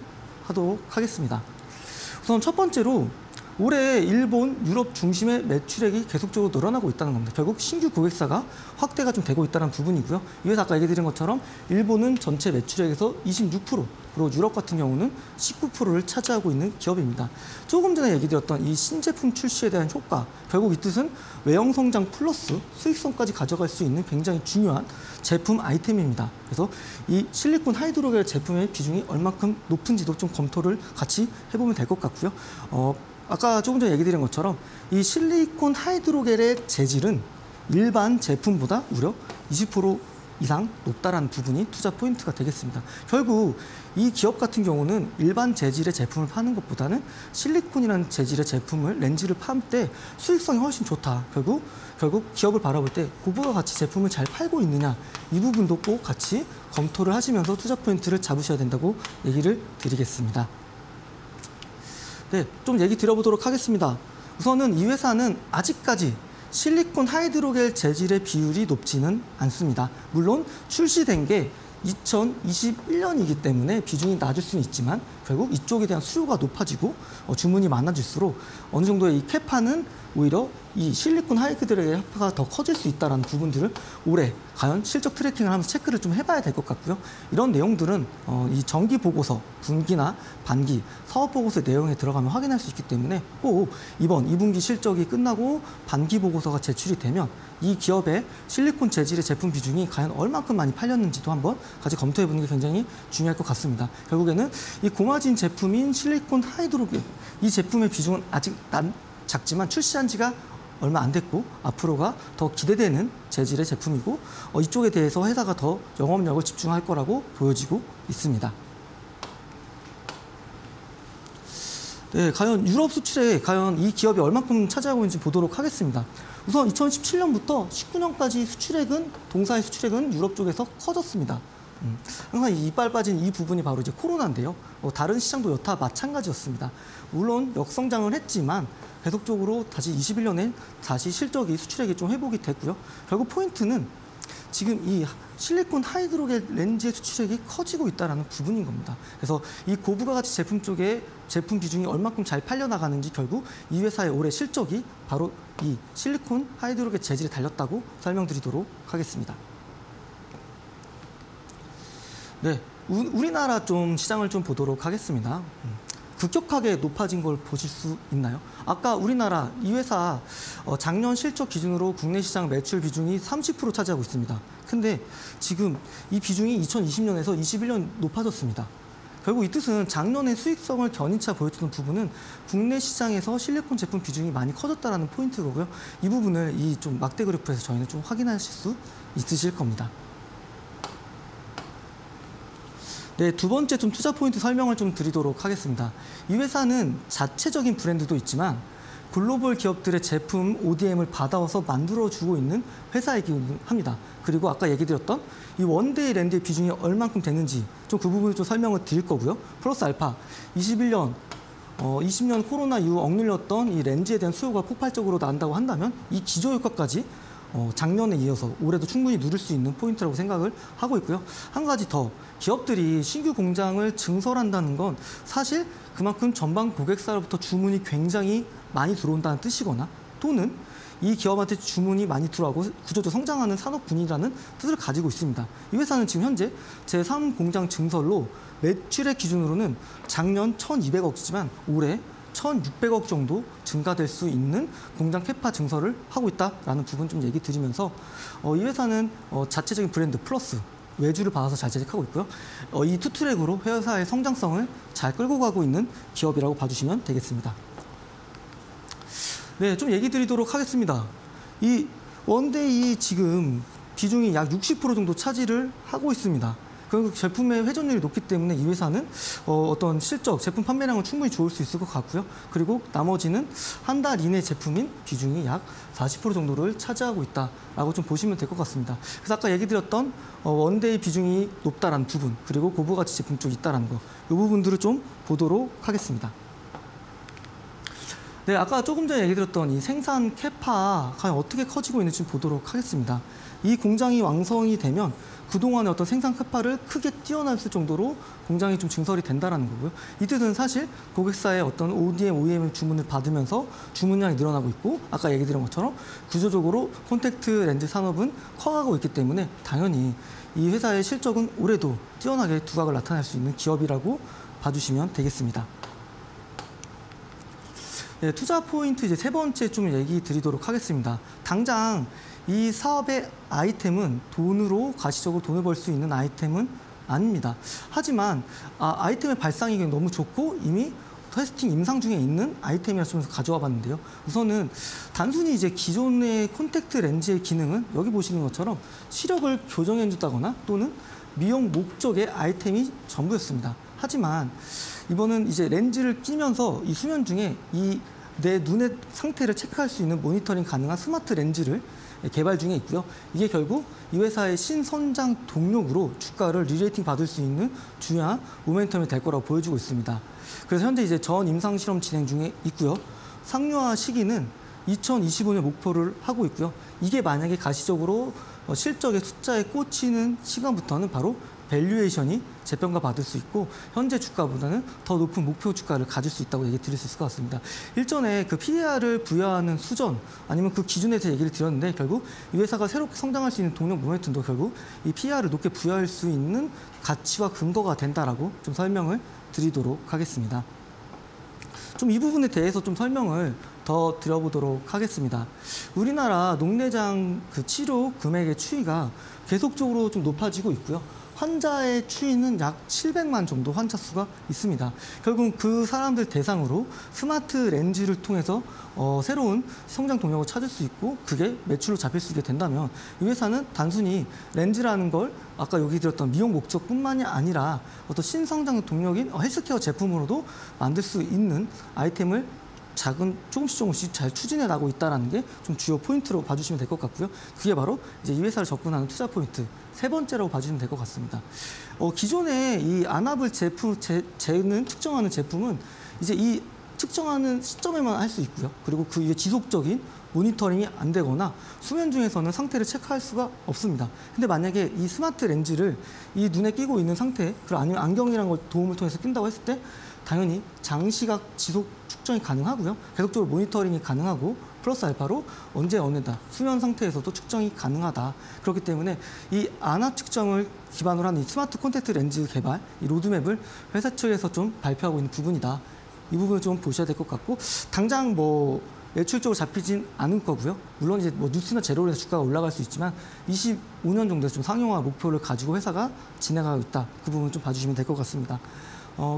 하도록 하겠습니다. 우선 첫 번째로 올해 일본, 유럽 중심의 매출액이 계속적으로 늘어나고 있다는 겁니다. 결국 신규 고객사가 확대가 좀 되고 있다는 부분이고요. 이 회사 아까 얘기 드린 것처럼 일본은 전체 매출액에서 26%, 그리고 유럽 같은 경우는 19%를 차지하고 있는 기업입니다. 조금 전에 얘기 드렸던 이 신제품 출시에 대한 효과, 결국 이 뜻은 외형 성장 플러스 수익성까지 가져갈 수 있는 굉장히 중요한 제품 아이템입니다. 그래서 이 실리콘 하이드로겔 제품의 비중이 얼마큼 높은지도 좀 검토를 같이 해보면 될 것 같고요. 아까 조금 전에 얘기 드린 것처럼 이 실리콘 하이드로겔의 재질은 일반 제품보다 무려 20% 이상 높다라는 부분이 투자 포인트가 되겠습니다. 결국 이 기업 같은 경우는 일반 재질의 제품을 파는 것보다는 실리콘이라는 재질의 제품을 렌즈를 팔 때 수익성이 훨씬 좋다. 결국 기업을 바라볼 때 고부가 가치 제품을 잘 팔고 있느냐 이 부분도 꼭 같이 검토를 하시면서 투자 포인트를 잡으셔야 된다고 얘기를 드리겠습니다. 네, 좀 얘기 드려보도록 하겠습니다. 우선은 이 회사는 아직까지 실리콘 하이드로겔 재질의 비율이 높지는 않습니다. 물론 출시된 게 2021년이기 때문에 비중이 낮을 수는 있지만 결국 이쪽에 대한 수요가 높아지고 주문이 많아질수록 어느 정도의 이 캐파는 오히려 이 실리콘 하이드로겔 캐파가 더 커질 수 있다는 부분들을 올해 과연 실적 트래킹을 하면서 체크를 좀 해봐야 될 것 같고요. 이런 내용들은 이 정기 보고서, 분기나 반기, 사업 보고서 내용에 들어가면 확인할 수 있기 때문에 꼭 이번 2분기 실적이 끝나고 반기 보고서가 제출이 되면 이 기업의 실리콘 재질의 제품 비중이 과연 얼마큼 많이 팔렸는지도 한번 같이 검토해보는 게 굉장히 중요할 것 같습니다. 결국에는 이 고마진 제품인 실리콘 하이드로겔 이 제품의 비중은 아직 작지만 출시한 지가 얼마 안 됐고 앞으로가 더 기대되는 재질의 제품이고 이쪽에 대해서 회사가 더 영업력을 집중할 거라고 보여지고 있습니다. 네, 과연 유럽 수출에 과연 이 기업이 얼마큼 차지하고 있는지 보도록 하겠습니다. 우선 2017년부터 19년까지 동사의 수출액은 유럽 쪽에서 커졌습니다. 항상 이빨 빠진 이 부분이 바로 이제 코로나인데요. 다른 시장도 여타 마찬가지였습니다. 물론 역성장을 했지만 계속적으로 다시 21년에 다시 실적이 수출액이 좀 회복이 됐고요. 결국 포인트는 지금 이 실리콘 하이드로겔 렌즈의 수출액이 커지고 있다는 부분인 겁니다. 그래서 이 고부가 가치 제품 쪽에 제품 비중이 얼마큼 잘 팔려나가는지 결국 이 회사의 올해 실적이 바로 이 실리콘 하이드로겔 재질에 달렸다고 설명드리도록 하겠습니다. 네, 우리나라 좀 시장을 좀 보도록 하겠습니다. 급격하게 높아진 걸 보실 수 있나요? 아까 우리나라 이 회사 작년 실적 기준으로 국내 시장 매출 비중이 30% 차지하고 있습니다. 근데 지금 이 비중이 2020년에서 21년 높아졌습니다. 결국 이 뜻은 작년에 수익성을 견인차 보여주던 부분은 국내 시장에서 실리콘 제품 비중이 많이 커졌다는 포인트고요. 이 부분을 이 좀 막대 그래프에서 저희는 좀 확인하실 수 있으실 겁니다. 네, 두 번째 좀 투자 포인트 설명을 좀 드리도록 하겠습니다. 이 회사는 자체적인 브랜드도 있지만 글로벌 기업들의 제품 ODM을 받아와서 만들어주고 있는 회사이긴 합니다. 그리고 아까 얘기 드렸던 이 원데이 렌즈의 비중이 얼만큼 되는지 좀 그 부분을 좀 설명을 드릴 거고요. 플러스 알파 20년 코로나 이후 억눌렸던 이 렌즈에 대한 수요가 폭발적으로 난다고 한다면 이 기저효과까지 작년에 이어서 올해도 충분히 누릴 수 있는 포인트라고 생각을 하고 있고요. 한 가지 더, 기업들이 신규 공장을 증설한다는 건 사실 그만큼 전방 고객사로부터 주문이 굉장히 많이 들어온다는 뜻이거나 또는 이 기업한테 주문이 많이 들어가고 구조적으로 성장하는 산업군이라는 뜻을 가지고 있습니다. 이 회사는 지금 현재 제3공장 증설로 매출의 기준으로는 작년 1,200억이지만 올해 1,600억 정도 증가될 수 있는 공장 캐파 증설을 하고 있다라는 부분 좀 얘기 드리면서 이 회사는 자체적인 브랜드 플러스 외주를 받아서 잘 재직하고 있고요. 이 투트랙으로 회사의 성장성을 잘 끌고 가고 있는 기업이라고 봐주시면 되겠습니다. 네, 좀 얘기 드리도록 하겠습니다. 이 원데이 지금 비중이 약 60% 정도 차지를 하고 있습니다. 결국 제품의 회전율이 높기 때문에 이 회사는 어떤 실적, 제품 판매량은 충분히 좋을 수 있을 것 같고요. 그리고 나머지는 한 달 이내 제품인 비중이 약 40% 정도를 차지하고 있다라고 좀 보시면 될 것 같습니다. 그래서 아까 얘기 드렸던 원데이 비중이 높다라는 부분, 그리고 고부가치 제품 쪽이 있다라는 거, 이 부분들을 좀 보도록 하겠습니다. 네, 아까 조금 전에 얘기 드렸던 이 생산 캐파 과연 어떻게 커지고 있는지 좀 보도록 하겠습니다. 이 공장이 완성이 되면 그동안의 어떤 생산 캐파를 크게 뛰어넘을 정도로 공장이 좀 증설이 된다는 거고요. 이 뜻은 사실 고객사의 어떤 ODM, OEM 주문을 받으면서 주문량이 늘어나고 있고 아까 얘기 드린 것처럼 구조적으로 콘택트 렌즈 산업은 커가고 있기 때문에 당연히 이 회사의 실적은 올해도 뛰어나게 두각을 나타낼 수 있는 기업이라고 봐주시면 되겠습니다. 네, 투자 포인트 이제 세 번째 좀 얘기 드리도록 하겠습니다. 당장 이 사업의 아이템은 돈으로 가시적으로 돈을 벌 수 있는 아이템은 아닙니다. 하지만 아이템의 발상이 너무 좋고 이미 테스팅 임상 중에 있는 아이템이라서 가져와 봤는데요. 우선은 단순히 이제 기존의 콘택트 렌즈의 기능은 여기 보시는 것처럼 시력을 교정해 준다거나 또는 미용 목적의 아이템이 전부였습니다. 하지만 이번은 이제 렌즈를 끼면서 이 수면 중에 내 눈의 상태를 체크할 수 있는 모니터링 가능한 스마트 렌즈를 개발 중에 있고요. 이게 결국 이 회사의 신선장 동력으로 주가를 리레이팅 받을 수 있는 중요한 모멘텀이 될 거라고 보여주고 있습니다. 그래서 현재 이제 전 임상 실험 진행 중에 있고요. 상용화 시기는 2025년 목표를 하고 있고요. 이게 만약에 가시적으로 실적의 숫자에 꽂히는 시간부터는 바로 밸류에이션이 재평가 받을 수 있고 현재 주가보다는 더 높은 목표 주가를 가질 수 있다고 얘기 드릴 수 있을 것 같습니다. 일전에 그 PER을 부여하는 수전 아니면 그 기준에 대해서 얘기를 드렸는데 결국 이 회사가 새롭게 성장할 수 있는 동력 모멘텀도 결국 이 PER을 높게 부여할 수 있는 가치와 근거가 된다라고 좀 설명을 드리도록 하겠습니다. 좀 이 부분에 대해서 좀 설명을 더 드려보도록 하겠습니다. 우리나라 녹내장 그 치료 금액의 추이가 계속적으로 좀 높아지고 있고요. 환자의 추이는 약 700만 정도 환자 수가 있습니다. 결국 그 사람들 대상으로 스마트 렌즈를 통해서 새로운 성장 동력을 찾을 수 있고 그게 매출로 잡힐 수 있게 된다면 이 회사는 단순히 렌즈라는 걸 아까 여기 드렸던 미용 목적뿐만이 아니라 어떤 신성장 동력인 헬스케어 제품으로도 만들 수 있는 아이템을 조금씩 잘 추진해 나가고 있다는 게 좀 주요 포인트로 봐주시면 될 것 같고요. 그게 바로 이제 이 회사를 접근하는 투자 포인트 세 번째라고 봐주시면 될 것 같습니다. 기존에 이 아나블 제품, 재는 측정하는 제품은 이제 이 측정하는 시점에만 할 수 있고요. 그리고 그 이게 지속적인 모니터링이 안 되거나 수면 중에서는 상태를 체크할 수가 없습니다. 근데 만약에 이 스마트 렌즈를 이 눈에 끼고 있는 상태, 그리고 아니면 안경이라는 걸 도움을 통해서 낀다고 했을 때 당연히 장시각 지속 측정이 가능하고요. 계속적으로 모니터링이 가능하고 플러스 알파로 언제 어느다 수면 상태에서도 측정이 가능하다. 그렇기 때문에 이 아나 측정을 기반으로 하는 이 스마트 콘택트 렌즈 개발, 이 로드맵을 회사 측에서 좀 발표하고 있는 부분이다. 이 부분을 좀 보셔야 될 것 같고 당장 매출적으로 잡히진 않을 거고요. 물론 이제 뉴스나 제로로 해서 주가가 올라갈 수 있지만 25년 정도에서 좀 상용화 목표를 가지고 회사가 진행하고 있다. 그 부분 좀 봐주시면 될 것 같습니다.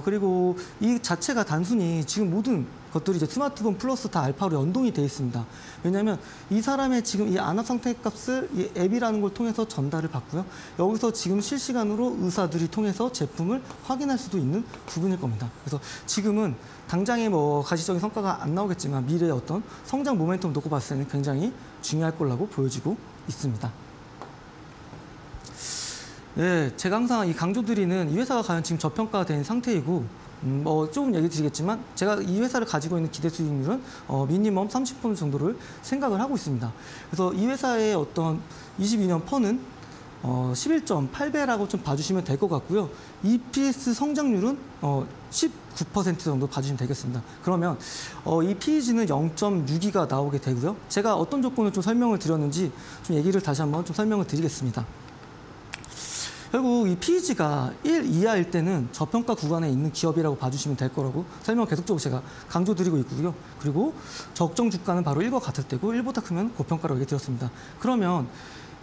그리고 이 자체가 단순히 지금 모든 것들이 이제 스마트폰 플러스 다 알파로 연동이 되어 있습니다. 왜냐하면 이 사람의 지금 이 안압 상태 값을 이 앱이라는 걸 통해서 전달을 받고요. 여기서 지금 실시간으로 의사들이 통해서 제품을 확인할 수도 있는 부분일 겁니다. 그래서 지금은 당장의 뭐 가시적인 성과가 안 나오겠지만 미래의 어떤 성장 모멘텀 놓고 봤을 때는 굉장히 중요할 거라고 보여지고 있습니다. 네, 제가 항상 이 강조드리는 이 회사가 과연 지금 저평가된 상태이고 조금 얘기 드리겠지만 제가 이 회사를 가지고 있는 기대 수익률은 미니멈 30% 정도를 생각을 하고 있습니다. 그래서 이 회사의 어떤 22년 펀은 11.8배라고 좀 봐주시면 될 것 같고요. EPS 성장률은 19% 정도 봐주시면 되겠습니다. 그러면 이 PEG는 0.62가 나오게 되고요. 제가 어떤 조건을 좀 설명을 드렸는지 좀 얘기를 다시 한번 좀 설명을 드리겠습니다. 결국 이 PEG가 1 이하일 때는 저평가 구간에 있는 기업이라고 봐주시면 될 거라고 설명 계속적으로 제가 강조드리고 있고요. 그리고 적정 주가는 바로 1과 같을 때고 1보다 크면 고평가라고 얘기 드렸습니다. 그러면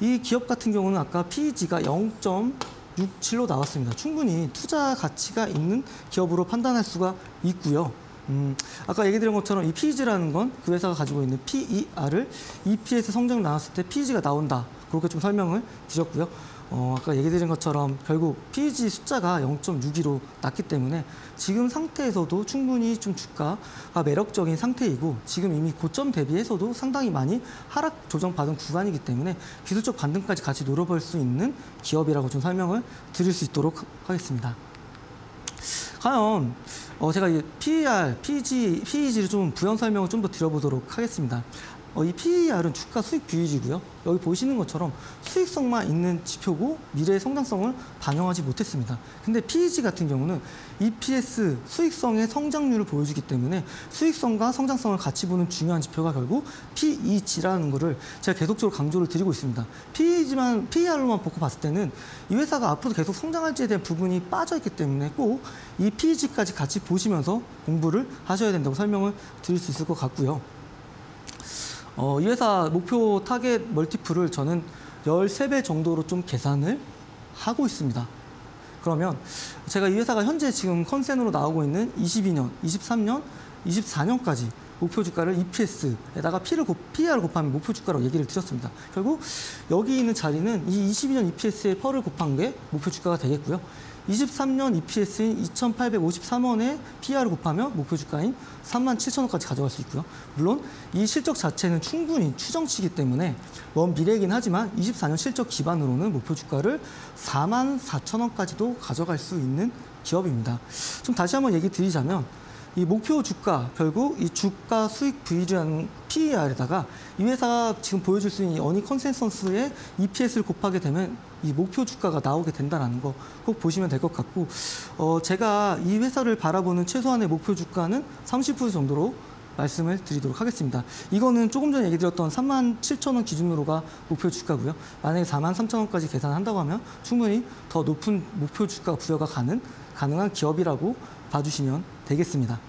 이 기업 같은 경우는 아까 PEG가 0.67로 나왔습니다. 충분히 투자 가치가 있는 기업으로 판단할 수가 있고요. 아까 얘기 드린 것처럼 이 PEG라는 건 그 회사가 가지고 있는 PER을 EPS 성장 나왔을 때 PEG가 나온다. 그렇게 좀 설명을 드렸고요. 아까 얘기 드린 것처럼 결국 PEG 숫자가 0.62로 났기 때문에 지금 상태에서도 충분히 좀 주가가 매력적인 상태이고 지금 이미 고점 대비해서도 상당히 많이 하락 조정받은 구간이기 때문에 기술적 반등까지 같이 노려볼 수 있는 기업이라고 좀 설명을 드릴 수 있도록 하겠습니다. 과연 제가 이 PER, PEG를 좀 부연 설명을 좀 더 드려보도록 하겠습니다. 이 PER은 주가 수익 비율이고요. 여기 보시는 것처럼 수익성만 있는 지표고 미래의 성장성을 반영하지 못했습니다. 근데 PEG 같은 경우는 EPS 수익성의 성장률을 보여주기 때문에 수익성과 성장성을 같이 보는 중요한 지표가 결국 PEG라는 거를 제가 계속적으로 강조를 드리고 있습니다. PER로만 보고 봤을 때는 이 회사가 앞으로 계속 성장할지에 대한 부분이 빠져있기 때문에 꼭 이 PEG까지 같이 보시면서 공부를 하셔야 된다고 설명을 드릴 수 있을 것 같고요. 이 회사 목표 타겟 멀티플을 저는 13배 정도로 좀 계산을 하고 있습니다. 그러면 제가 이 회사가 현재 지금 컨센으로 나오고 있는 22년, 23년, 24년까지 목표 주가를 EPS에다가 PER을 곱하면 목표 주가로 얘기를 드렸습니다. 결국 여기 있는 자리는 이 22년 EPS에 펄을 곱한 게 목표 주가가 되겠고요. 23년 EPS인 2,853원에 PER을 곱하면 목표 주가인 37,000원까지 가져갈 수 있고요. 물론 이 실적 자체는 충분히 추정치이기 때문에 먼 미래이긴 하지만 24년 실적 기반으로는 목표 주가를 44,000원까지도 가져갈 수 있는 기업입니다. 좀 다시 한번 얘기 드리자면 이 목표 주가, 결국 이 주가 수익 비율이라는 PER에다가 이 회사가 지금 보여줄 수 있는 이 어닝 컨센서스의 EPS를 곱하게 되면 이 목표 주가가 나오게 된다는 거 꼭 보시면 될 것 같고, 제가 이 회사를 바라보는 최소한의 목표 주가는 30% 정도로 말씀을 드리도록 하겠습니다. 이거는 조금 전에 얘기 드렸던 37,000원 기준으로가 목표 주가고요. 만약에 43,000원까지 계산한다고 하면 충분히 더 높은 목표 주가 부여가 가능한 기업이라고 봐주시면 되겠습니다.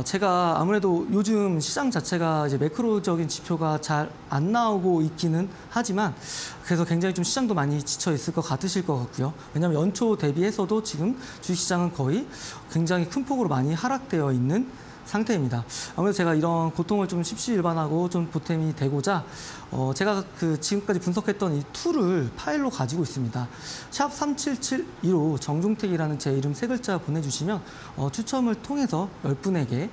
제가 아무래도 요즘 시장 자체가 이제 매크로적인 지표가 잘 안 나오고 있기는 하지만 그래서 굉장히 좀 시장도 많이 지쳐 있을 것 같으실 것 같고요. 왜냐하면 연초 대비해서도 지금 주식시장은 거의 굉장히 큰 폭으로 많이 하락되어 있는 상태입니다. 아무래도 제가 이런 고통을 좀 십시일반하고 좀 보탬이 되고자 제가 지금까지 분석했던 이 툴을 파일로 가지고 있습니다. 샵 3772로 정종택이라는 제 이름 3글자 보내주시면 추첨을 통해서 10분에게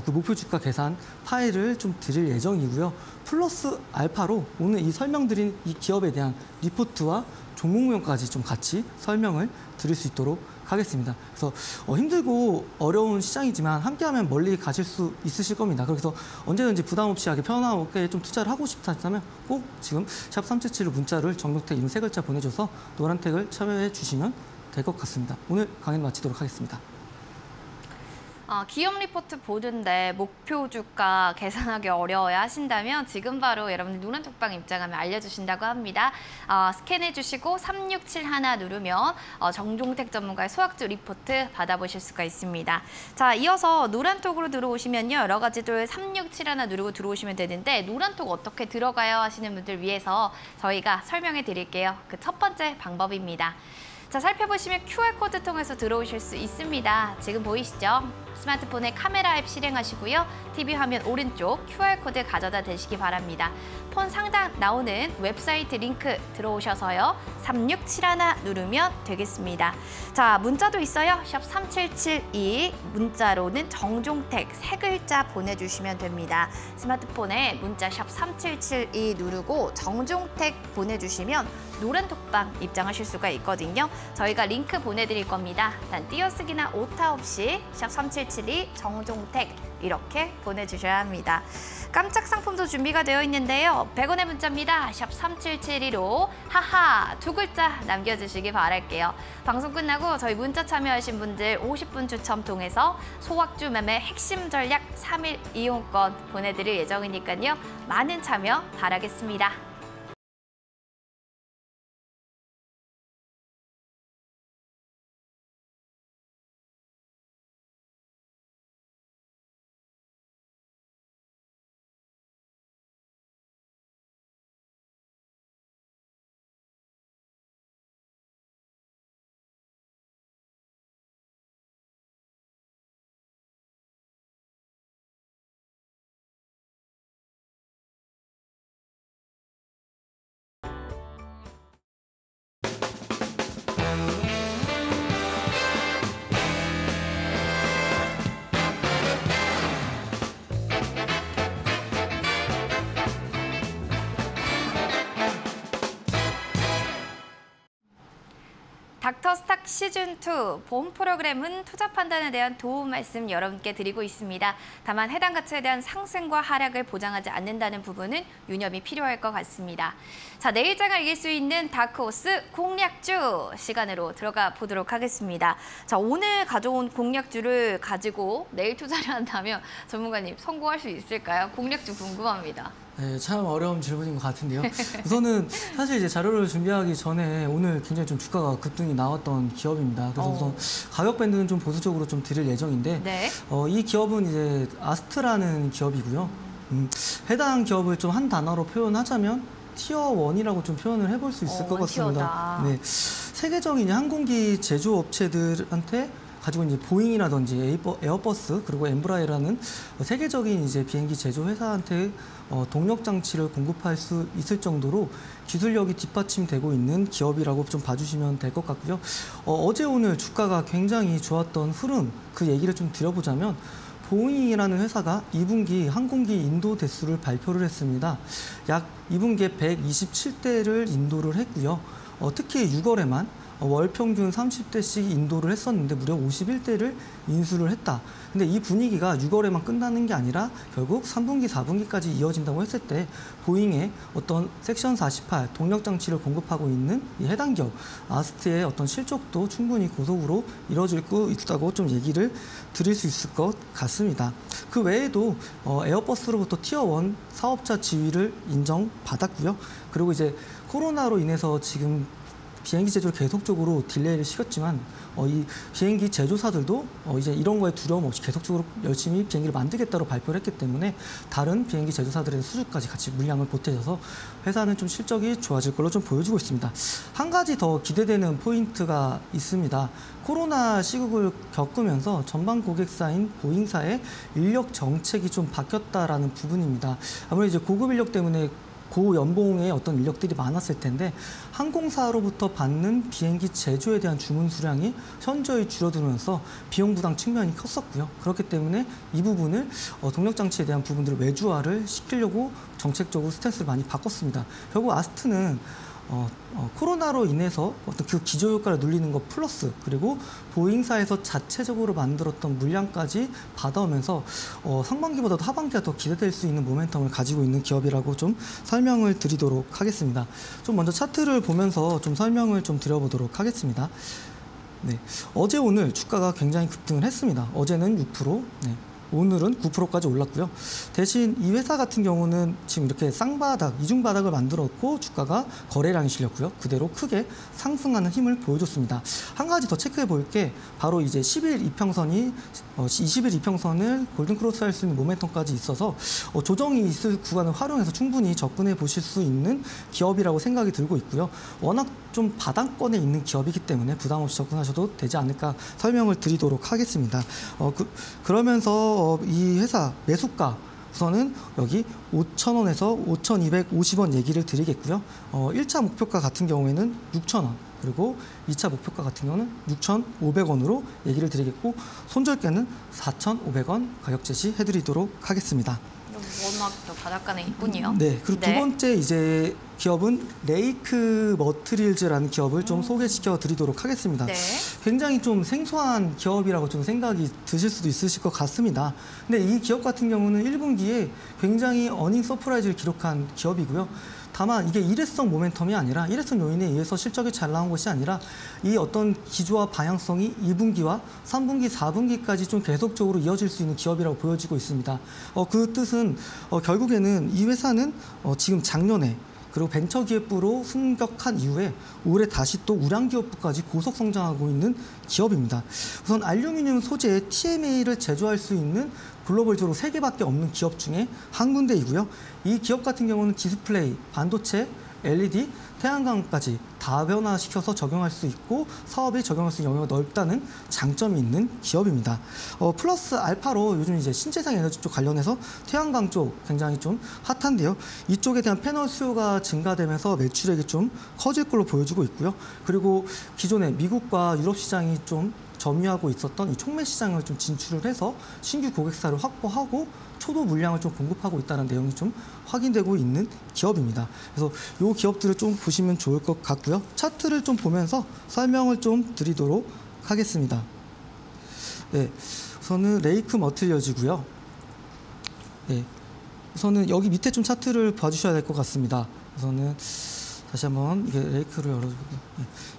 그 목표 주가 계산 파일을 좀 드릴 예정이고요. 플러스 알파로 오늘 이 설명드린 이 기업에 대한 리포트와 종목명까지 좀 같이 설명을 드릴 수 있도록 하겠습니다. 그래서 힘들고 어려운 시장이지만 함께하면 멀리 가실 수 있으실 겁니다. 그래서 언제든지 부담 없이 편하게 좀 투자를 하고 싶다면 꼭 지금 샵 377 문자를 정종택 이름 3글자 보내줘서 노란 택을 참여해 주시면 될 것 같습니다. 오늘 강의는 마치도록 하겠습니다. 기업 리포트 보는데 목표 주가 계산하기 어려워야 하신다면 지금 바로 여러분들 노란톡방 입장하면 알려주신다고 합니다. 스캔해 주시고 3671 누르면 정종택 전문가의 소학주 리포트 받아보실 수가 있습니다. 자, 이어서 노란톡으로 들어오시면요. 여러 가지들 3671 누르고 들어오시면 되는데 노란톡 어떻게 들어가요 하시는 분들 위해서 저희가 설명해 드릴게요. 그 첫 번째 방법입니다. 자, 살펴보시면 QR코드 통해서 들어오실 수 있습니다. 지금 보이시죠? 스마트폰에 카메라 앱 실행하시고요. TV 화면 오른쪽 QR코드 가져다 대시기 바랍니다. 폰 상단 나오는 웹사이트 링크 들어오셔서요. 3671 누르면 되겠습니다. 자, 문자도 있어요. 샵 3772 문자로는 정종택 3글자 보내주시면 됩니다. 스마트폰에 문자 샵 3772 누르고 정종택 보내주시면 노란 톡방 입장하실 수가 있거든요. 저희가 링크 보내드릴 겁니다. 단 띄어쓰기나 오타 없이 샵 3772 정종택 이렇게 보내주셔야 합니다. 깜짝 상품도 준비가 되어 있는데요. 100원의 문자입니다. 샵 3772로 하하 2글자 남겨주시기 바랄게요. 방송 끝나고 저희 문자 참여하신 분들 50분 추첨 통해서 소확주 매매 핵심 전략 3일 이용권 보내드릴 예정이니까요. 많은 참여 바라겠습니다. 닥터스탁 시즌2 본 프로그램은 투자 판단에 대한 도움 말씀 여러분께 드리고 있습니다. 다만 해당 가치에 대한 상승과 하락을 보장하지 않는다는 부분은 유념이 필요할 것 같습니다. 자, 내일장을 이길 수 있는 다크호스 공략주 시간으로 들어가 보도록 하겠습니다. 자, 오늘 가져온 공략주를 가지고 내일 투자를 한다면 전문가님 성공할 수 있을까요? 공략주 궁금합니다. 네, 참 어려운 질문인 것 같은데요. 우선은 사실 이제 자료를 준비하기 전에 오늘 굉장히 좀 주가가 급등이 나왔던 기업입니다. 그래서 우선 가격 밴드는 좀 보수적으로 좀 드릴 예정인데 네. 이 기업은 이제 아스트라는 기업이고요. 해당 기업을 좀 한 단어로 표현하자면 티어 1이라고 좀 표현을 해볼 수 있을 것 같습니다. 네, 세계적인 항공기 제조업체들한테 가지고 이제 보잉이라든지 에어버스 그리고 엠브라이라는 세계적인 이제 비행기 제조 회사한테 동력 장치를 공급할 수 있을 정도로 기술력이 뒷받침되고 있는 기업이라고 좀 봐주시면 될 것 같고요. 어제 오늘 주가가 굉장히 좋았던 흐름 그 얘기를 좀 드려보자면 보잉이라는 회사가 2분기 항공기 인도 대수를 발표를 했습니다. 약 2분기에 127대를 인도를 했고요. 특히 6월에만 월 평균 30대씩 인도를 했었는데 무려 51대를 인수를 했다. 근데 이 분위기가 6월에만 끝나는 게 아니라 결국 3분기, 4분기까지 이어진다고 했을 때 보잉의 어떤 섹션 48 동력 장치를 공급하고 있는 이 해당 기업 아스트의 어떤 실적도 충분히 고속으로 이뤄질 수 있다고 좀 얘기를 드릴 수 있을 것 같습니다. 그 외에도 에어버스로부터 티어 1 사업자 지위를 인정받았고요. 그리고 이제 코로나로 인해서 지금 비행기 제조를 계속적으로 딜레이를 시켰지만 이 비행기 제조사들도 이제 이런 거에 두려움 없이 계속적으로 열심히 비행기를 만들겠다고 발표를 했기 때문에 다른 비행기 제조사들의 수주까지 같이 물량을 보태줘서 회사는 좀 실적이 좋아질 걸로 좀 보여주고 있습니다. 한 가지 더 기대되는 포인트가 있습니다. 코로나 시국을 겪으면서 전방 고객사인 보잉사의 인력 정책이 좀 바뀌었다라는 부분입니다. 아무래도 이제 고급 인력 때문에 고연봉의 어떤 인력들이 많았을 텐데 항공사로부터 받는 비행기 제조에 대한 주문 수량이 현저히 줄어들면서 비용 부담 측면이 컸었고요. 그렇기 때문에 이 부분을 동력 장치에 대한 부분들을 외주화를 시키려고 정책적으로 스탠스를 많이 바꿨습니다. 결국 아스트는 코로나로 인해서 어떤 그 기저효과를 눌리는 것 플러스 그리고 보잉사에서 자체적으로 만들었던 물량까지 받아오면서 상반기보다도 하반기가 더 기대될 수 있는 모멘텀을 가지고 있는 기업이라고 좀 설명을 드리도록 하겠습니다. 좀 먼저 차트를 보면서 좀 설명을 좀 드려보도록 하겠습니다. 네, 어제 오늘 주가가 굉장히 급등을 했습니다. 어제는 6%, 네. 오늘은 9%까지 올랐고요. 대신 이 회사 같은 경우는 지금 이렇게 쌍바닥, 이중바닥을 만들었고 주가가 거래량이 실렸고요. 그대로 크게 상승하는 힘을 보여줬습니다. 한 가지 더 체크해 볼 게 바로 이제 10일 이평선이 20일 이평선을 골든크로스 할 수 있는 모멘텀까지 있어서 조정이 있을 구간을 활용해서 충분히 접근해 보실 수 있는 기업이라고 생각이 들고 있고요. 워낙 좀 바닥권에 있는 기업이기 때문에 부담 없이 접근하셔도 되지 않을까 설명을 드리도록 하겠습니다. 그러면서 이 회사 매수가 우선은 여기 5,000원에서 5,250원 얘기를 드리겠고요. 1차 목표가 같은 경우에는 6,000원, 그리고 2차 목표가 같은 경우는 6,500원으로 얘기를 드리겠고, 손절가는 4,500원 가격 제시해드리도록 하겠습니다. 워낙 또 바닷가는 있군요. 네, 그리고 두 번째 이제 기업은 레이크 머트리얼즈라는 기업을 좀 소개시켜 드리도록 하겠습니다. 네. 굉장히 좀 생소한 기업이라고 좀 생각이 드실 수도 있으실 것 같습니다. 근데 이 기업 같은 경우는 1분기에 굉장히 어닝 서프라이즈를 기록한 기업이고요. 다만 이게 일회성 모멘텀이 아니라 일회성 요인에 의해서 실적이 잘 나온 것이 아니라 이 어떤 기조와 방향성이 2분기와 3분기, 4분기까지 좀 계속적으로 이어질 수 있는 기업이라고 보여지고 있습니다. 그 뜻은 결국에는 이 회사는 지금 작년에 그리고 벤처기업부로 승격한 이후에 올해 다시 또 우량기업부까지 고속 성장하고 있는 기업입니다. 우선 알루미늄 소재의 TMA를 제조할 수 있는 글로벌적으로 3개밖에 없는 기업 중에 한 군데이고요. 이 기업 같은 경우는 디스플레이, 반도체, LED, 태양광까지 다변화시켜서 적용할 수 있고 사업에 적용할 수 있는 영역이 넓다는 장점이 있는 기업입니다. 플러스 알파로 요즘 이제 신재생 에너지 쪽 관련해서 태양광 쪽 굉장히 좀 핫한데요. 이쪽에 대한 패널 수요가 증가되면서 매출액이 좀 커질 걸로 보여지고 있고요. 그리고 기존에 미국과 유럽 시장이 좀 점유하고 있었던 이 촉매 시장을 좀 진출을 해서 신규 고객사를 확보하고 초도 물량을 좀 공급하고 있다는 내용이 좀 확인되고 있는 기업입니다. 그래서 이 기업들을 좀 보시면 좋을 것 같고요. 차트를 좀 보면서 설명을 좀 드리도록 하겠습니다. 네, 우선은 레이크 머트리얼즈고요. 네, 우선은 여기 밑에 좀 차트를 봐주셔야 될 것 같습니다. 우선은 다시 한번 이게 레이크를 열어주고,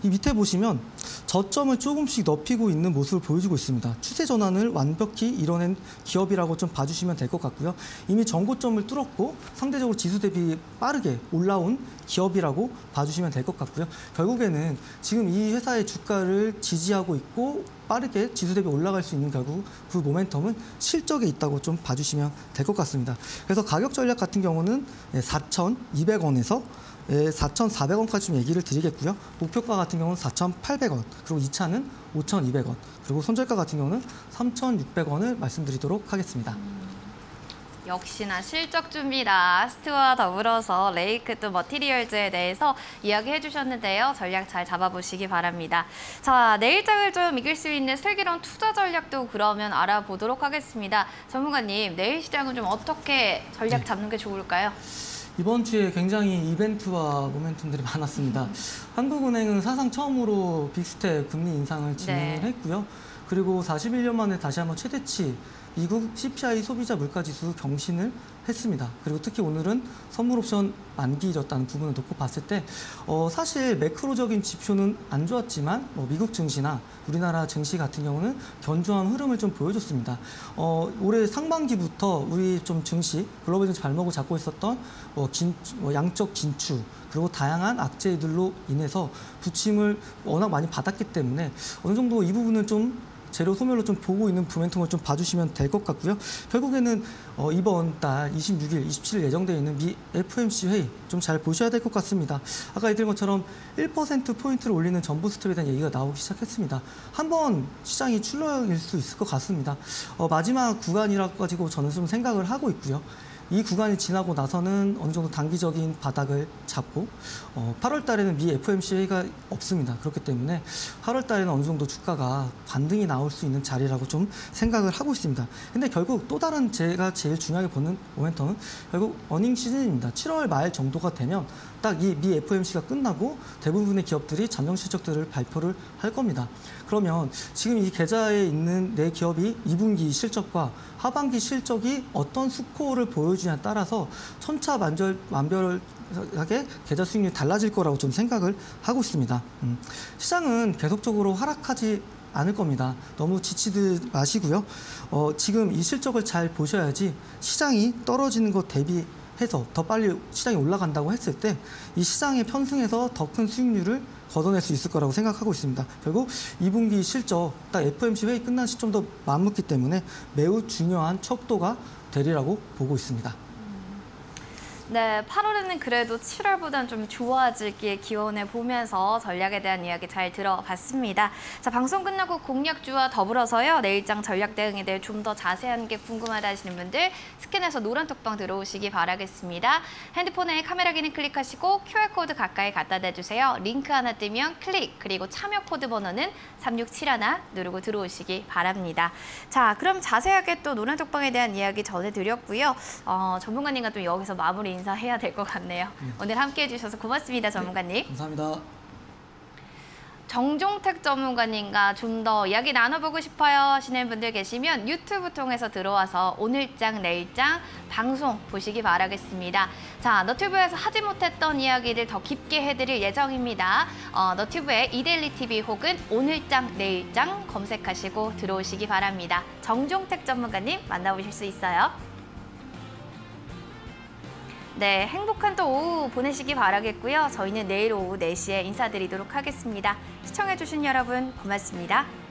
이 밑에 보시면 저점을 조금씩 넓히고 있는 모습을 보여주고 있습니다. 추세 전환을 완벽히 이뤄낸 기업이라고 좀 봐주시면 될 것 같고요. 이미 전고점을 뚫었고 상대적으로 지수 대비 빠르게 올라온 기업이라고 봐주시면 될 것 같고요. 결국에는 지금 이 회사의 주가를 지지하고 있고 빠르게 지수 대비 올라갈 수 있는 결국 그 모멘텀은 실적에 있다고 좀 봐주시면 될 것 같습니다. 그래서 가격 전략 같은 경우는 4,200원에서 4,400원까지 좀 얘기를 드리겠고요. 목표가 같은 경우는 4,800원, 그리고 2차는 5,200원, 그리고 손절가 같은 경우는 3,600원을 말씀드리도록 하겠습니다. 역시나 실적주입니다. 라스트와 더불어서 레이크 또 머티리얼즈에 대해서 이야기해 주셨는데요. 전략 잘 잡아보시기 바랍니다. 자, 내일장을 좀 이길 수 있는 슬기로운 투자 전략도 그러면 알아보도록 하겠습니다. 전문가님, 내일 시장은 좀 어떻게 전략 잡는 게 좋을까요? 이번 주에 굉장히 이벤트와 모멘텀들이 많았습니다. 한국은행은 사상 처음으로 빅스텝 금리 인상을 진행을 했고요. 그리고 41년 만에 다시 한번 최대치 미국 CPI 소비자 물가지수 경신을 했습니다. 그리고 특히 오늘은 선물 옵션 만기일이었다는 부분을 놓고 봤을 때 사실 매크로적인 지표는 안 좋았지만 미국 증시나 우리나라 증시 같은 경우는 견조한 흐름을 좀 보여줬습니다. 올해 상반기부터 우리 좀 증시, 글로벌 증시 발목을 잡고 있었던 양적 긴축, 그리고 다양한 악재들로 인해서 부침을 워낙 많이 받았기 때문에 어느 정도 이 부분을 좀 재료 소멸로 좀 보고 있는 모멘텀을 좀 봐주시면 될 것 같고요. 결국에는 이번 달 26일, 27일 예정되어 있는 미 FOMC 회의 좀 잘 보셔야 될 것 같습니다. 아까 얘기드린 것처럼 1%포인트를 올리는 전보 스텝에 대한 얘기가 나오기 시작했습니다. 한번 시장이 출렁일 수 있을 것 같습니다. 마지막 구간이라고 가지고 저는 좀 생각을 하고 있고요. 이 구간이 지나고 나서는 어느 정도 단기적인 바닥을 잡고 8월 달에는 미 FOMC 회의가 없습니다. 그렇기 때문에 8월 달에는 어느 정도 주가가 반등이 나올 수 있는 자리라고 좀 생각을 하고 있습니다. 근데 결국 또 다른 제가 제일 중요하게 보는 모멘텀은 결국 어닝 시즌입니다. 7월 말 정도가 되면 딱 이 미 FOMC가 끝나고 대부분의 기업들이 잠정 실적들을 발표를 할 겁니다. 그러면 지금 이 계좌에 있는 내 기업이 2분기 실적과 하반기 실적이 어떤 스코어를 보여주냐에 따라서 천차만별하게 계좌 수익률이 달라질 거라고 좀 생각을 하고 있습니다. 시장은 계속적으로 하락하지 않을 겁니다. 너무 지치지 마시고요. 지금 이 실적을 잘 보셔야지 시장이 떨어지는 것 대비해서 더 빨리 시장이 올라간다고 했을 때 이 시장에 편승해서 더 큰 수익률을 걷어낼 수 있을 거라고 생각하고 있습니다. 결국 2분기 실적, 딱 FOMC 회의 끝난 시점도 맞먹기 때문에 매우 중요한 척도가 되리라고 보고 있습니다. 네, 8월에는 그래도 7월보다는 좀 좋아지길 기원해 보면서 전략에 대한 이야기 잘 들어봤습니다. 자, 방송 끝나고 공략주와 더불어서요. 내일장 전략 대응에 대해 좀 더 자세한 게 궁금하다 하시는 분들 스캔해서 노란 톡방 들어오시기 바라겠습니다. 핸드폰에 카메라 기능 클릭하시고 QR코드 가까이 갖다 대주세요. 링크 하나 뜨면 클릭, 그리고 참여 코드 번호는 3671 누르고 들어오시기 바랍니다. 자, 그럼 자세하게 또 노란 톡방에 대한 이야기 전해드렸고요. 전문가님과 또 여기서 마무리 인사해야 될 것 같네요. 오늘 함께해 주셔서 고맙습니다, 전문가님. 네, 감사합니다. 정종택 전문가님과 좀 더 이야기 나눠보고 싶어요 하시는 분들 계시면 유튜브 통해서 들어와서 오늘장, 내일장 방송 보시기 바라겠습니다. 자, 너튜브에서 하지 못했던 이야기를 더 깊게 해드릴 예정입니다. 너튜브에 이데일리TV 혹은 오늘장, 내일장 검색하시고 들어오시기 바랍니다. 정종택 전문가님 만나보실 수 있어요. 네, 행복한 또 오후 보내시기 바라겠고요. 저희는 내일 오후 4시에 인사드리도록 하겠습니다. 시청해주신 여러분 고맙습니다.